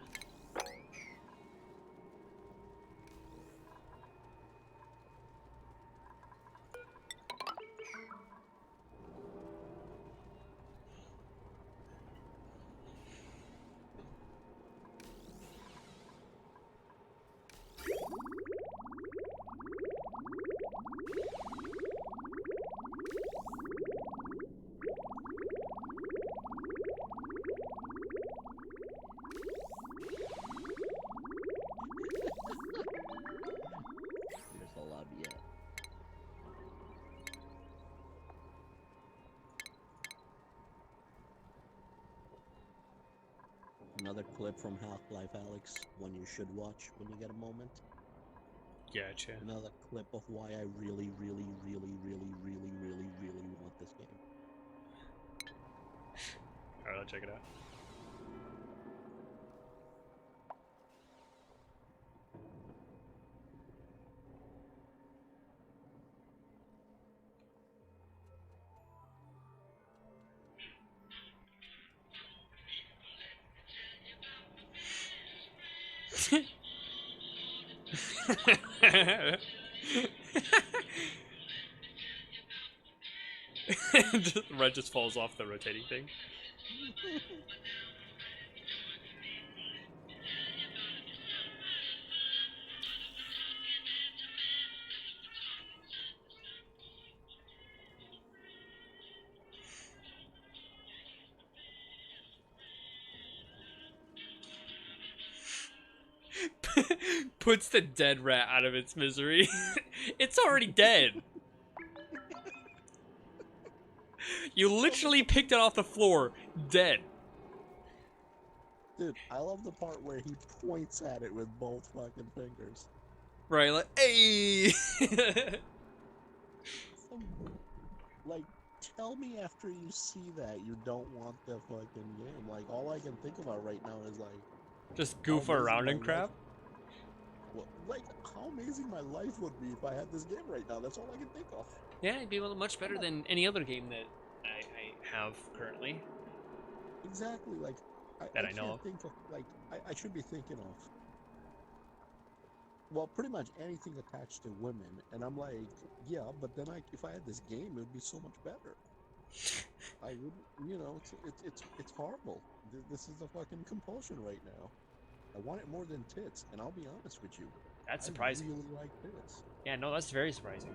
There's a lot yet. Another clip from Half-Life Alex, one you should watch when you get a moment. Gotcha. Another clip of why I really want this game. Alright, I'll check it out. Red just falls off the rotating thing. Puts the dead rat out of its misery. It's already dead. You literally picked it off the floor, dead. Dude, I love the part where he points at it with both fucking fingers. Right, like, hey! Like, tell me after you see that you don't want the fucking game. Like, all I can think about right now is like, Just how goof amazing around my and crap. like, how amazing my life would be if I had this game right now. That's all I can think of. Yeah, it'd be much better than any other game that I have currently. Exactly. Like, That I I know can't of. think of, like, I should be thinking of, well, pretty much anything attached to women. And I'm like, yeah, but then if I had this game, it would be so much better. I wouldn't, it's horrible. This is a fucking compulsion right now. I want it more than tits, and I'll be honest with you. That's I surprising. really like tits. Yeah, no, that's very surprising.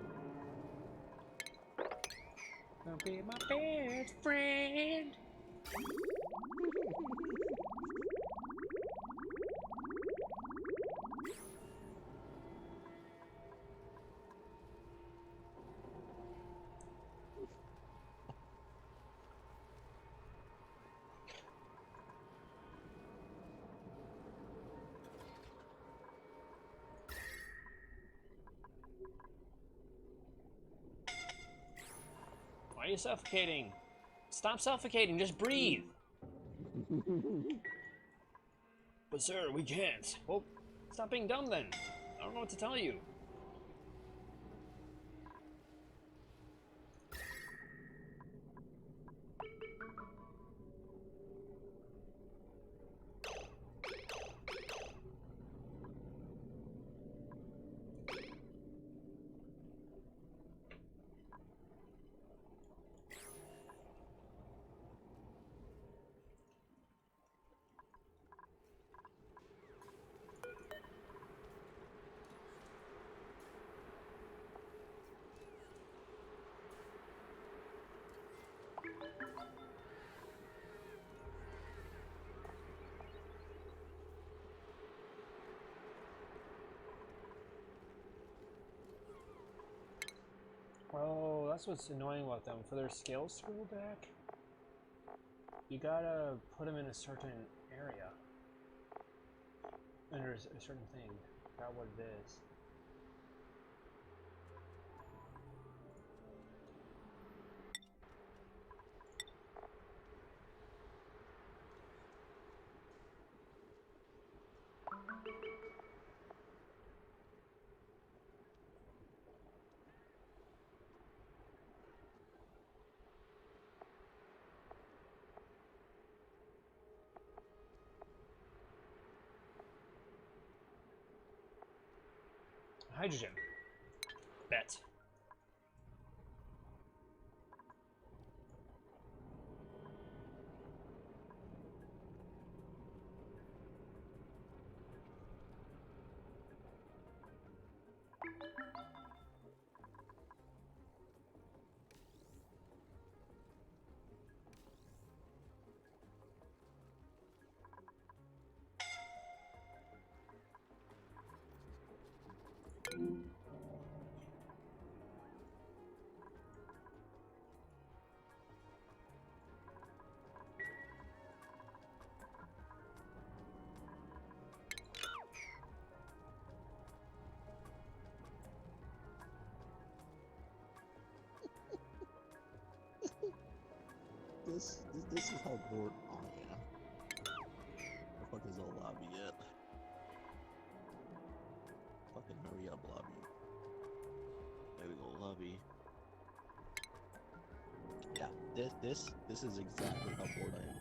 Don't be my best friend. Why are you suffocating? Stop suffocating, just breathe. But sir, we can't. Well, stop being dumb then. I don't know what to tell you. Oh, that's what's annoying about them. For their scales to go back, you gotta put them in a certain area. Under a certain thing. I forgot what it is. Hydrogen. Bet. This is how bored I am. The fuck is the lobby yet? Fucking hurry up, lobby. There we go, lobby. Yeah, this is exactly how bored I am.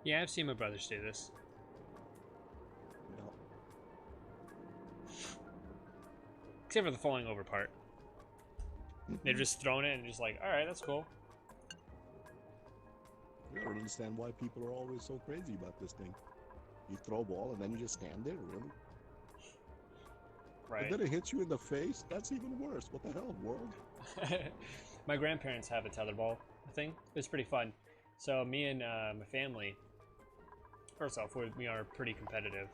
Yeah, I've seen my brothers do this. You know, Except for the falling over part. They've just thrown it and just like, alright, that's cool. I don't understand why people are always so crazy about this thing. You throw a ball and then you just stand there, really? Right. And then it hits you in the face. That's even worse. What the hell, world? My grandparents have a tetherball thing. It's pretty fun. So me and my family, first off, we are pretty competitive,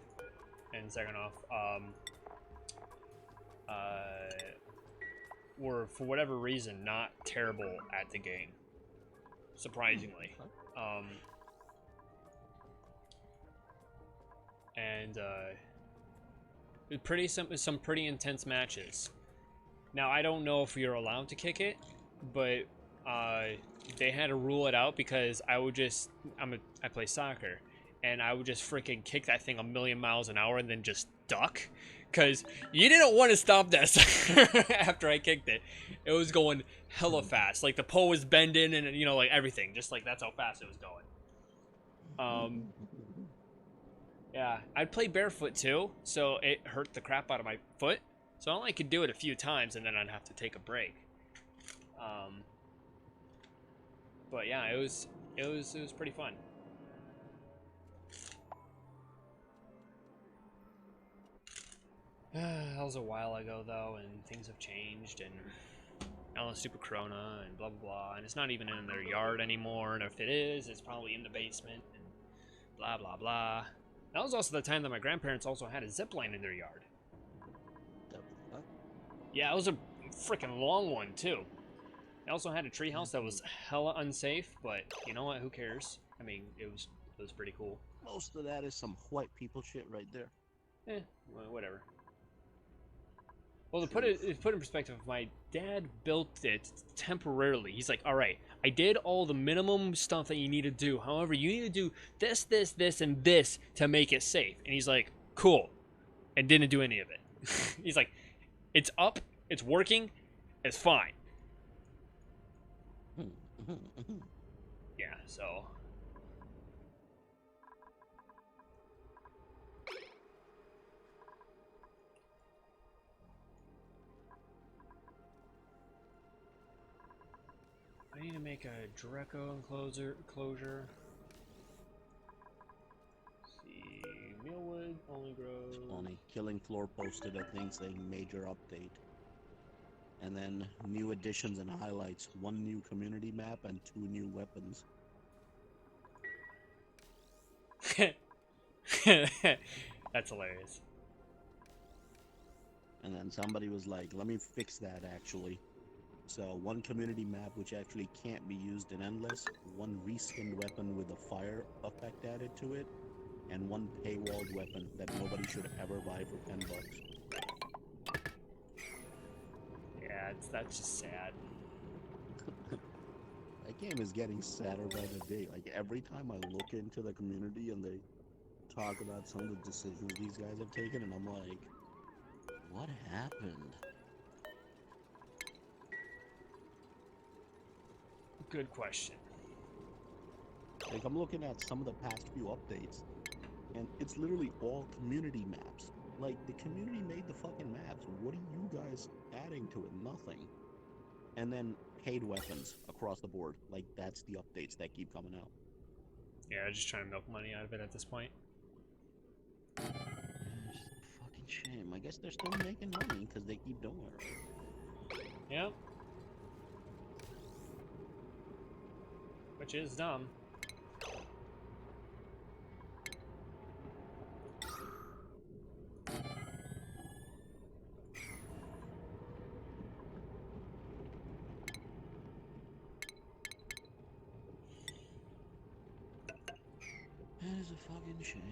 and second off, we're for whatever reason not terrible at the game. Surprisingly, and some pretty intense matches. Now I don't know if you're allowed to kick it, but they had to rule it out because I play soccer, and I would just freaking kick that thing a million miles an hour and then just duck, because you didn't want to stop that sucker after I kicked it. It was going hella fast, like the pole was bending and like everything, just like that's how fast it was going. Yeah, I'd play barefoot too, so it hurt the crap out of my foot. So I only could do it a few times, and then I'd have to take a break. But yeah, it was pretty fun. That was a while ago though, and things have changed, and now it's stupid Corona and blah blah blah, and it's not even in their yard anymore. And if it is, it's probably in the basement, and blah blah blah. That was also the time that my grandparents also had a zip line in their yard. Yeah, it was a freaking long one too. They also had a treehouse that was hella unsafe, but you know what? Who cares? I mean, it was pretty cool. Most of that is some white people shit right there. Well, whatever. Well, to put it in perspective, my dad built it temporarily. He's like, all right, I did all the minimum stuff that you need to do. However, you need to do this, this, this, and this to make it safe. And he's like, cool. And didn't do any of it. He's like, it's up, it's working, it's fine. Yeah, so... I need to make a Dreco enclosure. See, Mealwood only grows. ONI Killing Floor posted a thing saying major update. And then new additions and highlights. 1 new community map and 2 new weapons. That's hilarious. And then somebody was like, let me fix that actually. So 1 community map which actually can't be used in Endless, 1 reskinned weapon with a fire effect added to it, and 1 paywalled weapon that nobody should ever buy for $10. Yeah, that's just sad. That game is getting sadder by the day. Like every time I look into the community and they talk about some of the decisions these guys have taken, and I'm like, what happened? Good question. Like I'm looking at some of the past few updates, and it's literally all community maps. Like the community made the fucking maps. What are you guys adding to it? Nothing. And then paid weapons across the board. Like that's the updates that keep coming out. Yeah, just trying to milk money out of it at this point. It's a fucking shame. I guess they're still making money because they keep doing it. Yep. Which is dumb. That is a fucking shame.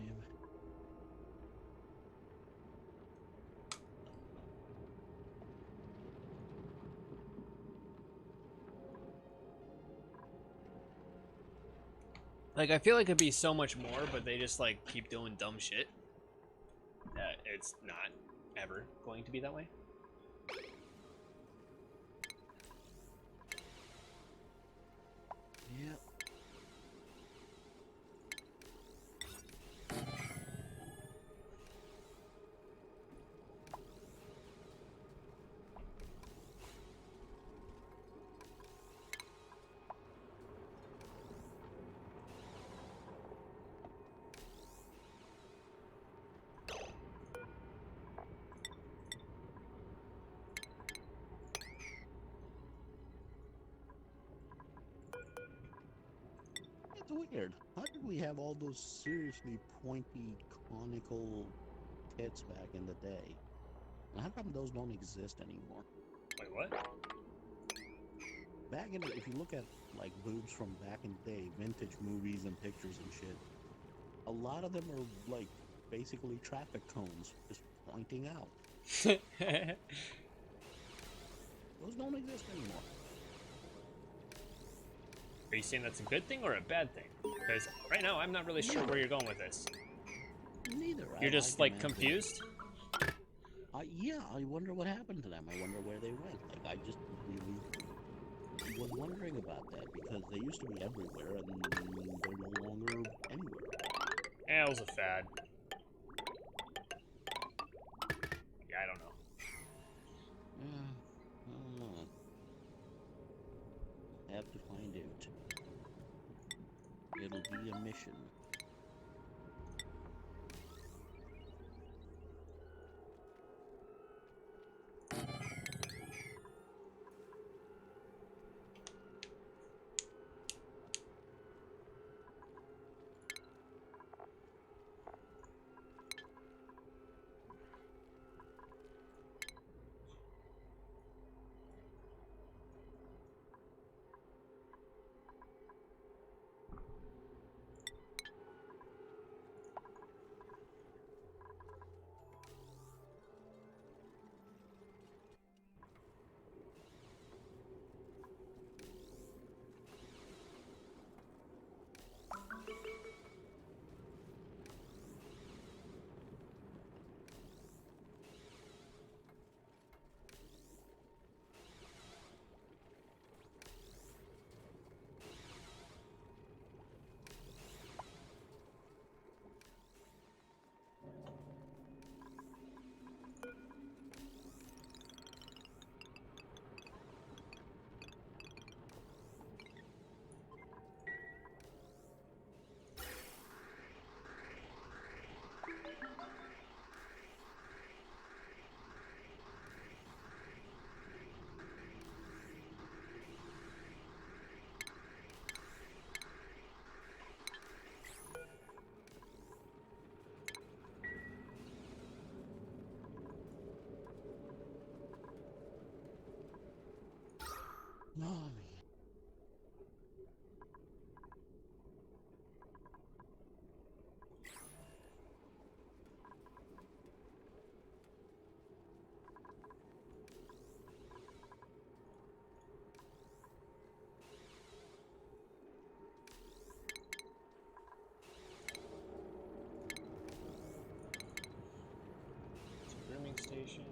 Like, I feel like it'd be so much more, but they just, like, keep doing dumb shit. That it's not ever going to be that way. Yep. It's weird. How did we have all those seriously pointy, conical tits back in the day? And how come those don't exist anymore? Wait, what? Back in the, if you look at like boobs from back in the day, vintage movies and pictures and shit, a lot of them are like basically traffic cones just pointing out. Those don't exist anymore. Are you saying that's a good thing or a bad thing? Because right now I'm not really sure where you're going with this. Neither. You're just like them, man. confused? Yeah, I wonder what happened to them. I wonder where they went. Like, I just really was wondering about that because they used to be everywhere and they're no longer anywhere. Eh, it was a fad. Yeah, I don't know. I don't know. Have to find out. It'll be a mission. Oh, man. Grooming station.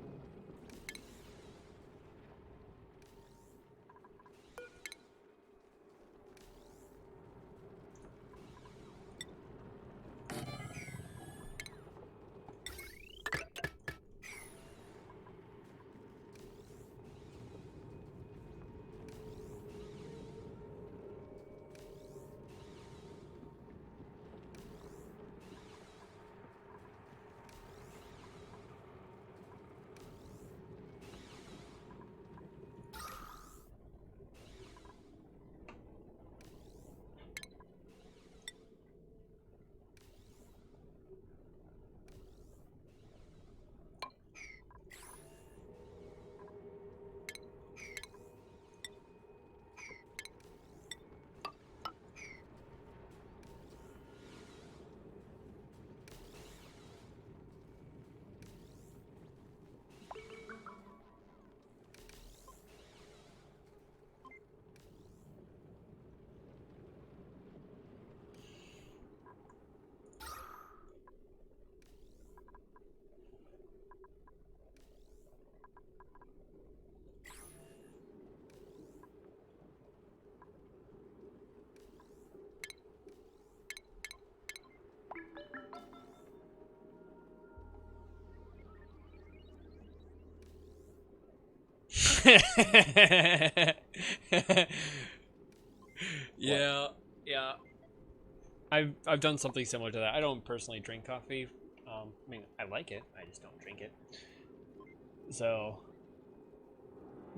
Yeah, yeah. I've done something similar to that. I don't personally drink coffee. I mean, I like it. I just don't drink it. So,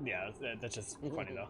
yeah, that's just funny though.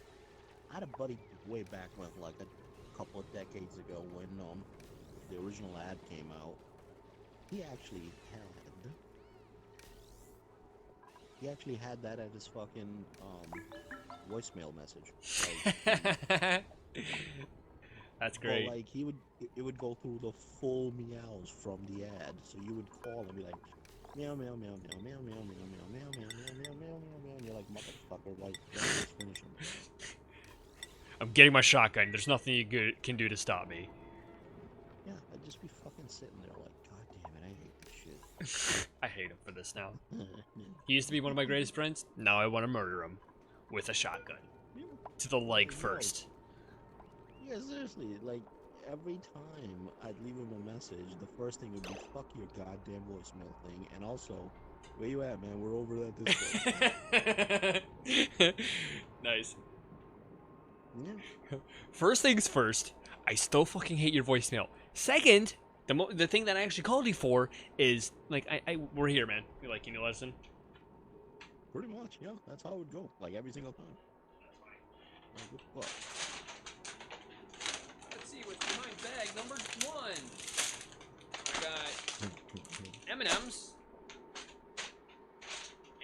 I had a buddy way back when, like a couple of decades ago, when the original ad came out. He actually had he actually had that at his fucking voicemail message. Like, That's but great. like it would go through the full meows from the ad. So you would call and be like, meow meow meow meow meow meow meow meow meow meow meow meow meow meow. And you're like, motherfucker, like, let me just finish him. I'm getting my shotgun. There's nothing you can do to stop me. Yeah, I'd just be fucking sitting there like, god damn it, I hate this shit. I hate him for this now. He used to be one of my greatest friends. Now I want to murder him with a shotgun Yeah, to the leg no, first. yeah, seriously, like every time I'd leave him a message, the first thing would be fuck your goddamn voicemail thing, and also, where you at, man? We're over at this place. Nice. Yeah. First things first, I still fucking hate your voicemail. Second, the thing that I actually called you for is like we're here, man. You like, can you listen? Pretty much, yeah. That's how it would go. Like every single time. Like, what the fuck? Let's see what's behind bag number 1. I got M&Ms,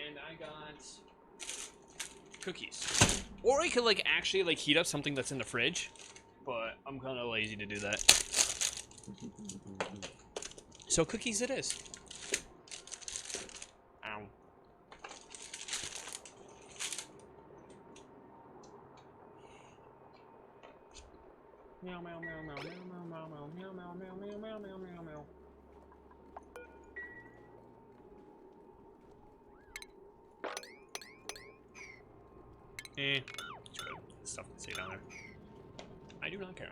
and I got cookies. Or I could like actually like heat up something that's in the fridge, but I'm kind of lazy to do that. So cookies it is. Ow. Meow meow meow meow meow meow meow meow meow meow meow meow meow meow meow. It's good. Stuff can stay down there. I do not care.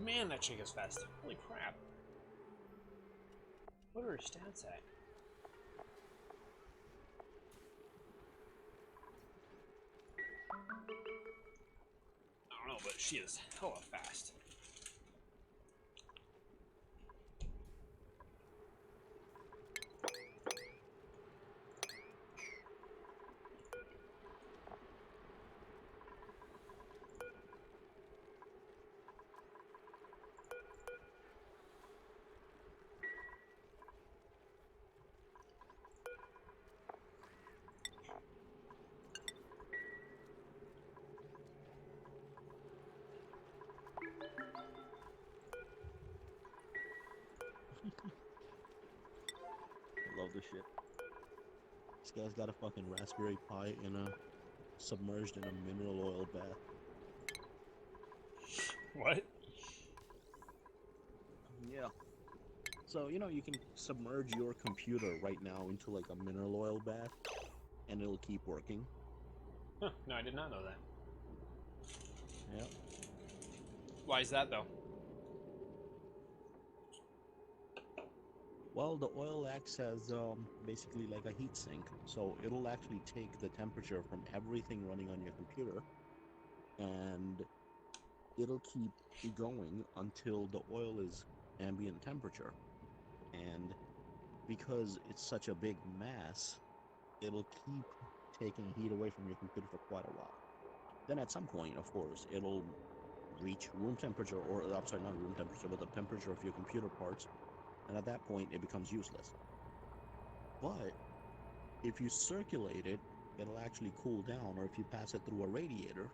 Man, that chick is fast. Holy crap. What are her stats at? I don't know, but she is hella fast. I love this shit. This guy's got a fucking Raspberry Pi submerged in a mineral oil bath. What? Yeah. So, you know, you can submerge your computer right now into like a mineral oil bath and it'll keep working. Huh, no, I did not know that. Yep. Why is that, though? Well, the oil acts as basically like a heat sink, so it'll actually take the temperature from everything running on your computer, and it'll keep going until the oil is ambient temperature. And because it's such a big mass, it'll keep taking heat away from your computer for quite a while. Then at some point, of course, it'll reach room temperature, or I'm sorry, not room temperature, but the temperature of your computer parts, and at that point, it becomes useless. But if you circulate it, it'll actually cool down, or if you pass it through a radiator,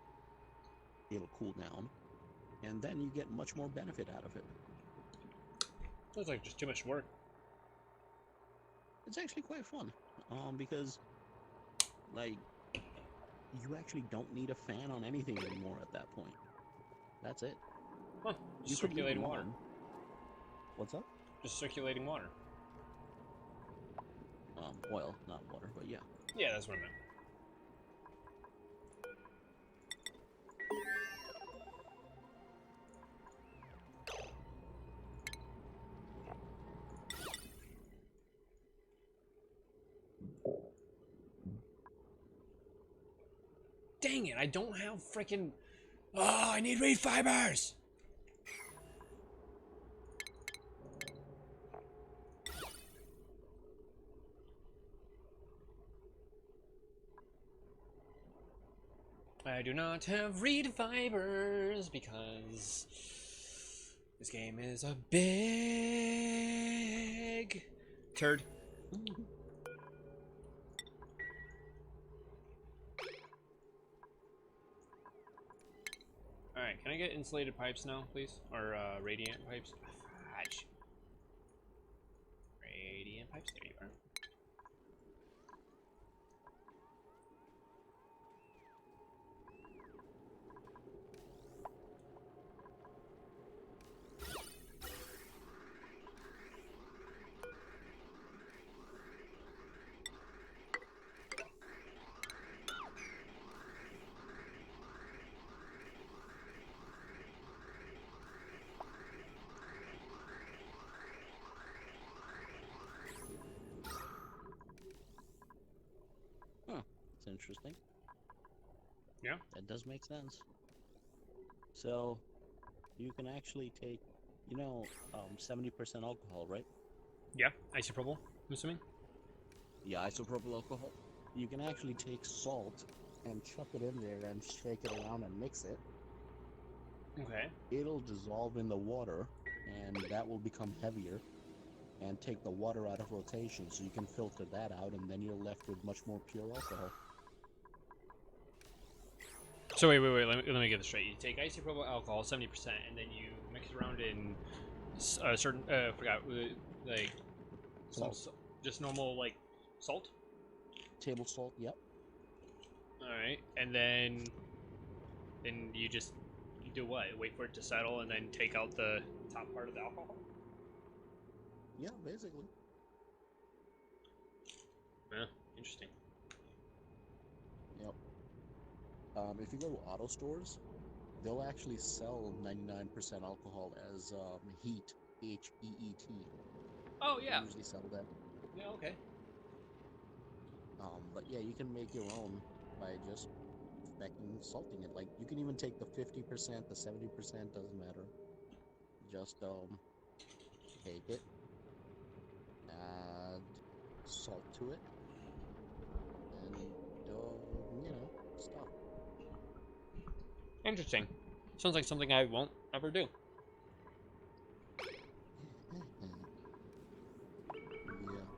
it'll cool down, and then you get much more benefit out of it. Sounds like just too much work. It's actually quite fun, because like you actually don't need a fan on anything anymore at that point. That's it. Huh, You just could leave it circulating water. on. What's up? Just circulating water. Oil, not water, but yeah. Yeah, that's what I meant. Dang it, I don't have freaking. Oh, I need reed fibers! I do not have reed fibers because this game is a big turd. Alright, can I get insulated pipes now, please? Or radiant pipes? Fudge. Radiant pipes, there you are. Huh. It's interesting. Yeah? That does make sense. So, you can actually take, 70% alcohol, right? Yeah, isopropyl, I'm assuming? Yeah, isopropyl alcohol. You can actually take salt and chuck it in there and shake it around and mix it. Okay. It'll dissolve in the water, and that will become heavier and take the water out of rotation, so you can filter that out, and then you're left with much more pure alcohol. So wait, let me get this straight. You take isopropyl alcohol, 70%, and then you mix it around in certain, like, some, Salt. just normal, like, salt? Table salt, yep. Alright, and then you just do what? Wait for it to settle and then take out the top part of the alcohol? Yeah, basically. Yeah, interesting. Yep. If you go to auto stores, they'll actually sell 99% alcohol as heat, H-E-E-T. Oh, They yeah. usually sell that. Yeah, okay. But yeah, you can make your own by just salting it. Like, you can even take the 50%, the 70%, doesn't matter. Just take it, add salt to it, and stuff. Interesting. Sounds like something I won't ever do. Yeah,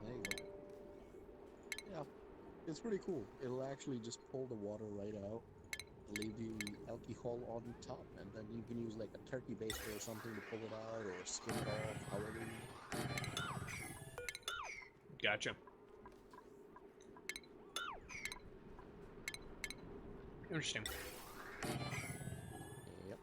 there you go. Yeah, it's pretty cool. It'll actually just pull the water right out, leave the alcohol on top, and then you can use like a turkey baster or something to pull it out, or skim it off, however you... Gotcha. Interesting. Yep.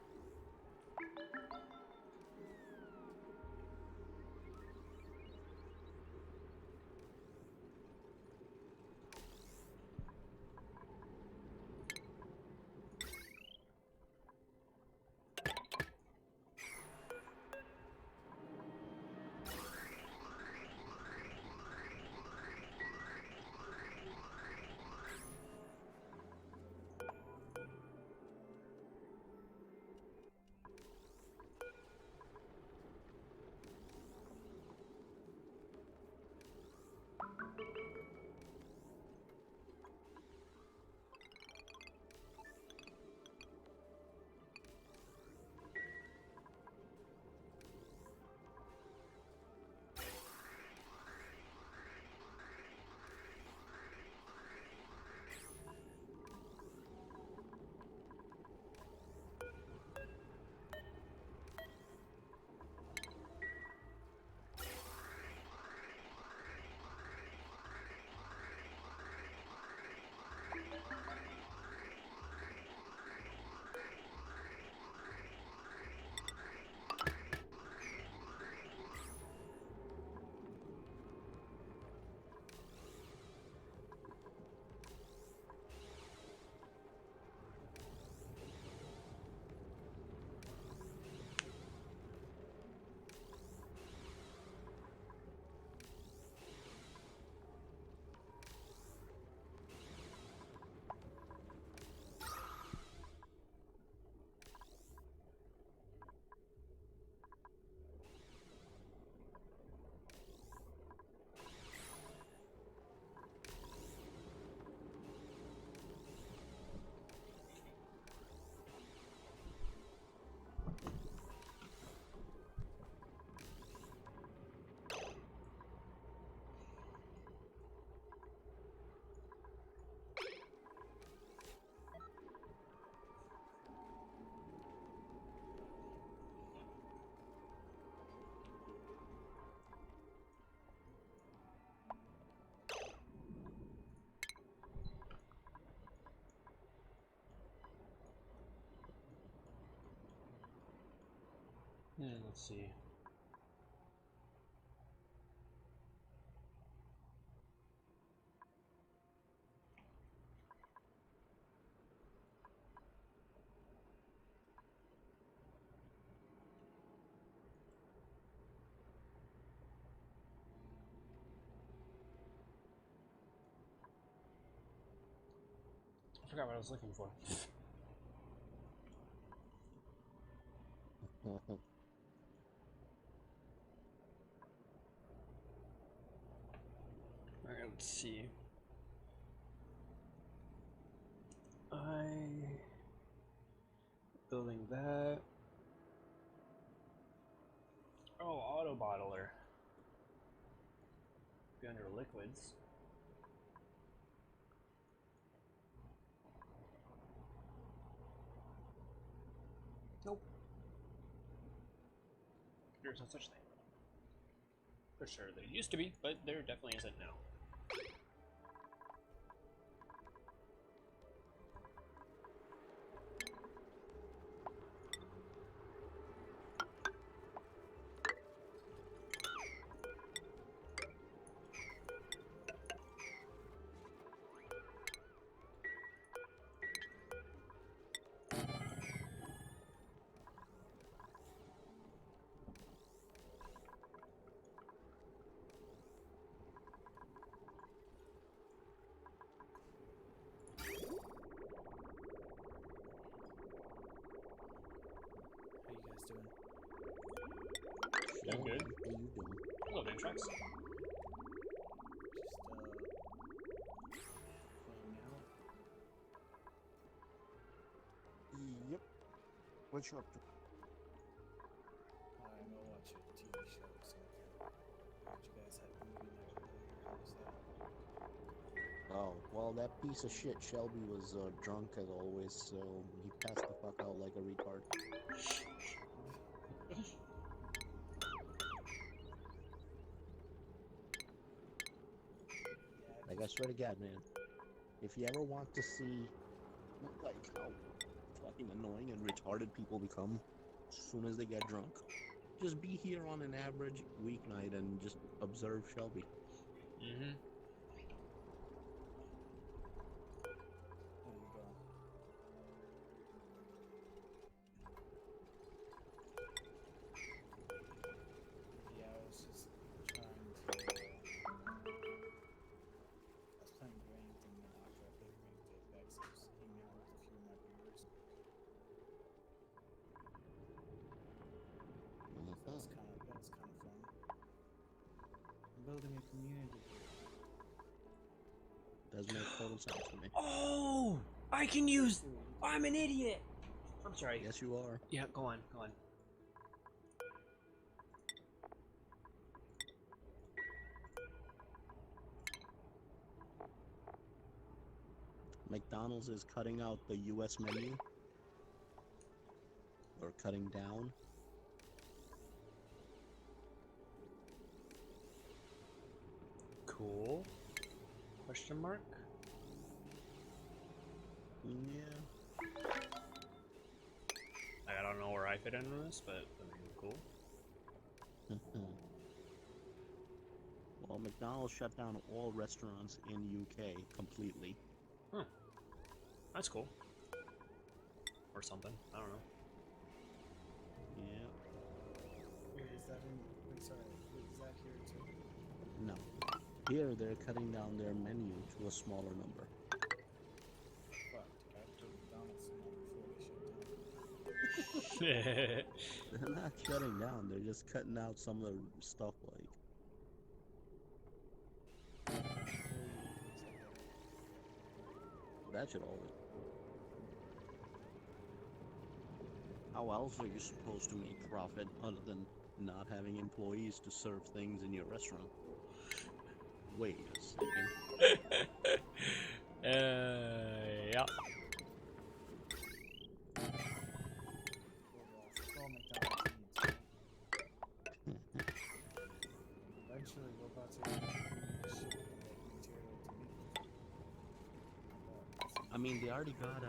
Let's see. I forgot what I was looking for. Alright, let's see. Building that. Oh, auto bottler. Be under liquids. Nope. There's no such thing. For sure, there used to be, but there definitely isn't now. How you guys doing? Doing good. How you doing? Hello, Ventrax. Just playing out. Yep. What you up to? I'm gonna watch a TV show or something. Heard you guys had movie night earlier. How was that? Oh, well, that piece of shit Shelby was drunk as always, so he passed the fuck out like a retard. Like, I swear to God, man, if you ever want to see, like, how fucking annoying and retarded people become as soon as they get drunk, just be here on an average weeknight and just observe Shelby. Mm-hmm. There you go. Yeah, I was just trying to. I was playing ranked, and then after I played ranked, Apex, I was hanging out with a few of my viewers. That was kind of fun. I'm building a community here. Does make total sense to me. Oh! I can use... I'm an idiot! I'm sorry. Yes, you are. Yeah, go on, go on. McDonald's is cutting out the U.S. menu. Or cutting down. Cool. Question mark? Yeah. Like, I don't know where I fit into this, but I mean, cool. Well, McDonald's shut down all restaurants in UK completely. Huh. That's cool. Or something. I don't know. Yeah. Wait, is that in? Wait, sorry. Wait, is that here too? No. Here, they're cutting down their menu to a smaller number. Fuck, dude, I put McDonald's in there before they shut down. They're not shutting down, they're just cutting out some of the stuff like... That should always... How else are you supposed to make profit other than not having employees to serve things in your restaurant? Wait a second. Yeah. Well, McDonald's needs it. Eventually, we're about to ship material to me. I mean, they already got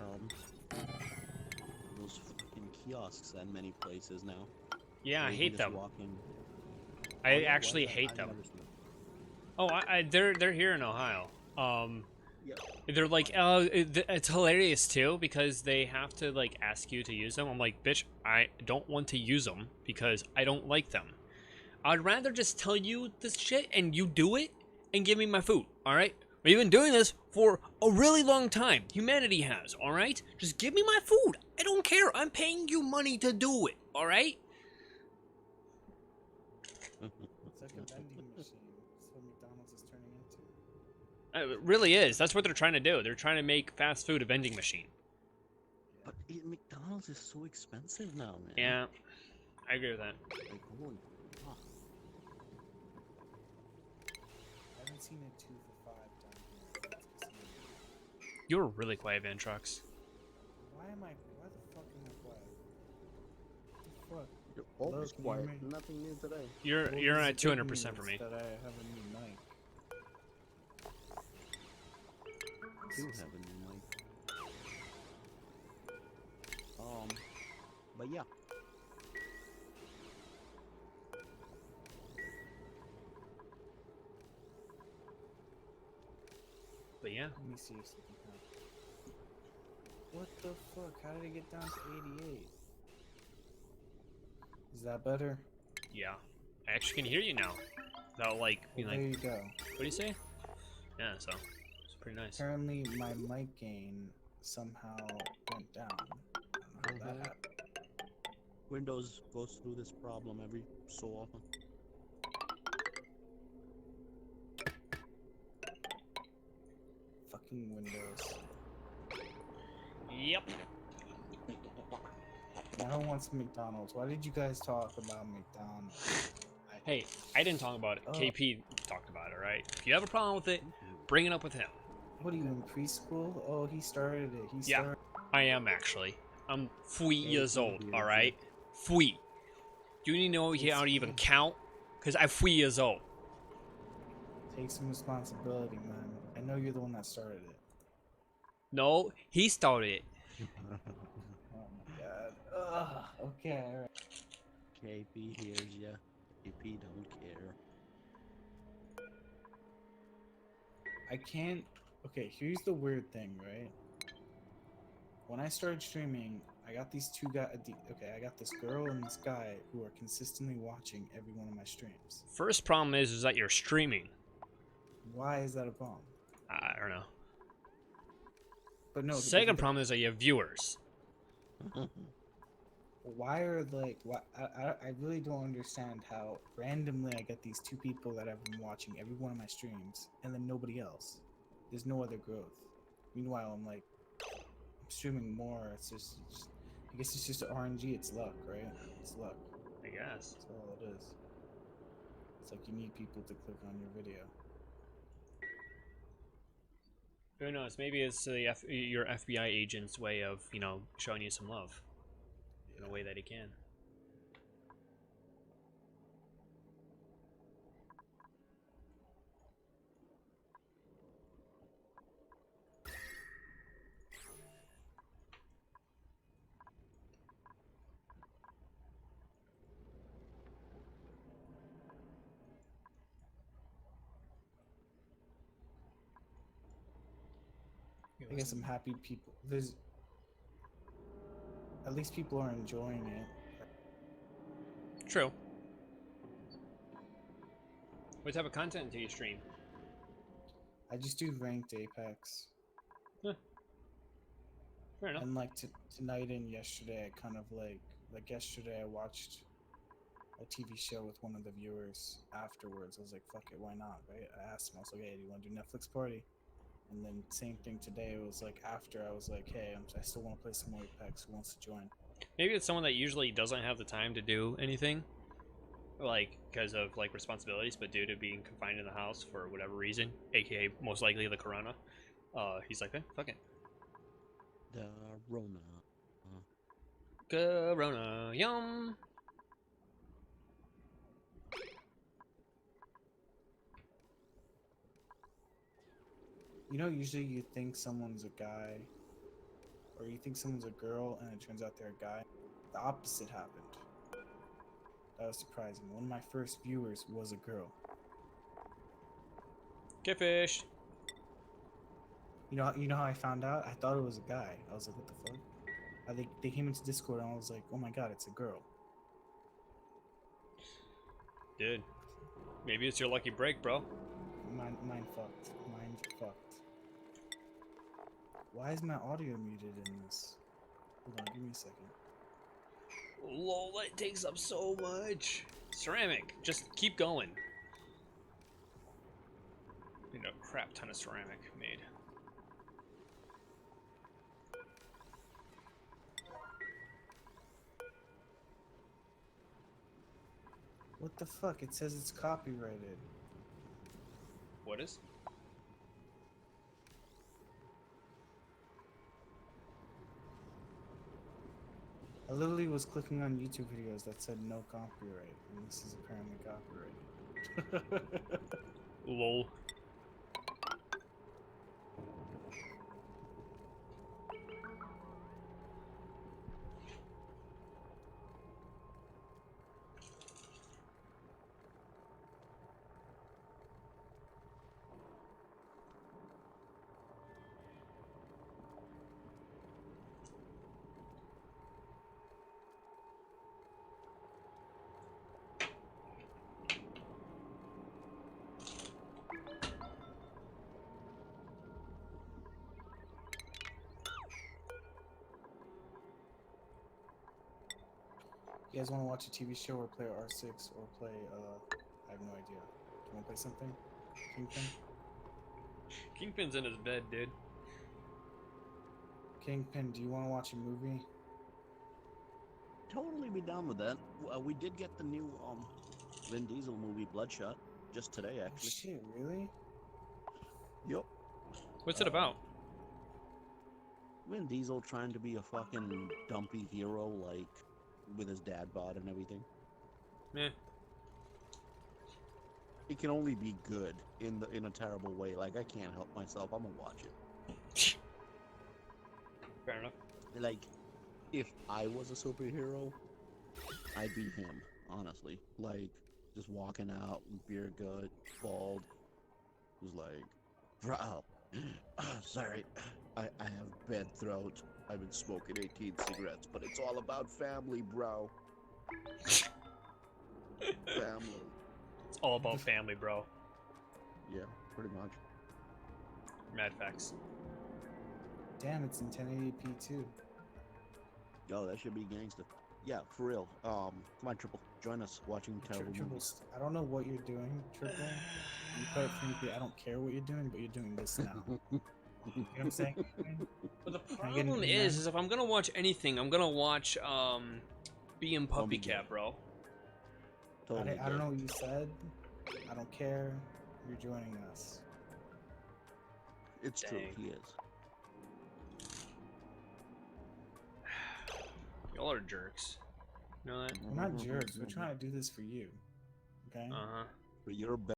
those fucking kiosks at many places now. Yeah, I where you can hate just them. walk in. I Oh, yeah, actually what? hate I've them. never seen them. Oh, they're here in Ohio. Yeah. They're like, it's hilarious too because they have to like ask you to use them. I'm like, bitch, I don't want to use them because I don't like them. I'd rather just tell you this shit and you do it and give me my food. All right? We've been doing this for a really long time. Humanity has. All right? Just give me my food. I don't care. I'm paying you money to do it. All right? It's like a vending machine. That's what McDonald's is turning into. It really is. That's what they're trying to do. They're trying to make fast food a vending machine. But McDonald's is so expensive now, man. Yeah, I agree with that. Like, holy fuck. I haven't seen a 2 for $5 down here. That's casino. You're really quiet, Van Trucks. Why the fuck am I quiet? What the fuck? You're always Hello, can you quiet. hear me? Nothing new today. You're Well, you're this at is good 200% for news me. That I have a new mic. I do have a new mic. But yeah. But yeah, Let me see if something happened. What the fuck? How did it get down to 88? Is that better? yeah. I actually can hear you now. Without like being Well, there like, you go. what do you say? Yeah, so it's pretty nice. Apparently, my mic gain somehow went down. I don't know how that happened. Windows goes through this problem every so often. Fucking Windows. Yep. Now who wants McDonald's? Why did you guys talk about McDonald's? Hey, I didn't talk about it. Oh. KP talked about it, right? If you have a problem with it, bring it up with him. What are you in preschool? Oh, he started it. He Yeah. started. I am actually. I'm 3 years KP old, is alright? 3. Do you need to know It's how to even good. count? Because I'm 3 years old. Take some responsibility, man. I know you're the one that started it. No, he started it. Oh my god. Ugh. Okay, alright. KP hears ya. KP don't care. I can't. Okay, here's the weird thing, right? When I started streaming, I got these two guys. Okay, I got this girl and this guy who are consistently watching every one of my streams. First problem is that you're streaming. Why is that a problem? I don't know. But no. Second problem is that you have viewers. Why are like? Why? I really don't understand how randomly I get these two people that have been watching every one of my streams, and then nobody else. There's no other growth. Meanwhile, I'm like, I'm streaming more. It's just I guess it's just RNG. It's luck, right? It's luck. I guess. That's all it is. It's like you need people to click on your video. Who knows? Maybe it's your FBI agent's way of, you know, showing you some love in a way that he can. I guess I'm happy people. There's at least people are enjoying it. True. What type of content do you stream? I just do ranked Apex. Fair enough. And like tonight and yesterday, I kind of like yesterday I watched a TV show with one of the viewers afterwards. I was like, fuck it, why not, right? I asked him, I was like, hey, do you want to do Netflix party? And then same thing today. It was like after I was like, hey, I still want to play some more Apex. Who wants to join? Maybe it's someone that usually doesn't have the time to do anything, like because of like responsibilities, but due to being confined in the house for whatever reason, aka most likely the corona, he's like, fuck it. The Rona. Corona, yum. You know, usually you think someone's a guy, or you think someone's a girl, and it turns out they're a guy. The opposite happened. That was surprising. One of my first viewers was a girl. Get fished. You know how I found out? I thought it was a guy. I was like, what the fuck? They came into Discord and I was like, oh my god, it's a girl. Dude, maybe it's your lucky break, bro. Mine fucked. Mine fucked. Why is my audio muted in this? Hold on, give me a second. Lol, that takes up so much. Ceramic, just keep going. Need a crap ton of ceramic made. What the fuck? It says it's copyrighted. What is? I literally was clicking on YouTube videos that said no copyright, and this is apparently copyrighted. Lol. You guys want to watch a TV show or play R6 or play, I have no idea. Do you want to play something? Kingpin? Kingpin's in his bed, dude. Kingpin, do you want to watch a movie? Totally be down with that. We did get the new Vin Diesel movie Bloodshot just today, Oh actually. shit, really? Yep. What's it about? Vin Diesel trying to be a fucking dumpy hero, like with his dad bod and everything. Meh. It can only be good in a terrible way. Like, I can't help myself. I'm gonna watch it. Fair enough. Like, if I was a superhero, I'd be him, honestly. Like, just walking out, beer gut, bald. Was like, bro, sorry, I have bad throat. I've been smoking 18 cigarettes, but it's all about family, bro. Family. It's all about family, bro. Yeah, pretty much. Mad facts. Damn, it's in 1080p too. Oh, that should be gangster. Yeah, for real. Come on, Triple. Join us watching terrible Triple, movies. I don't know what you're doing, Triple. And quite frankly, I don't care what you're doing, but you're doing this now. You know what I'm saying? But the Can I get an problem amen? is if I'm gonna watch anything, I'm gonna watch Being Puppy Zombie Cat, bro. Totally. I don't know what you said. I don't care. You're joining us. It's true. Dang. He is. Y'all are jerks. You know that? We're not jerks. We're trying to do this for you. Okay? Uh huh. But you're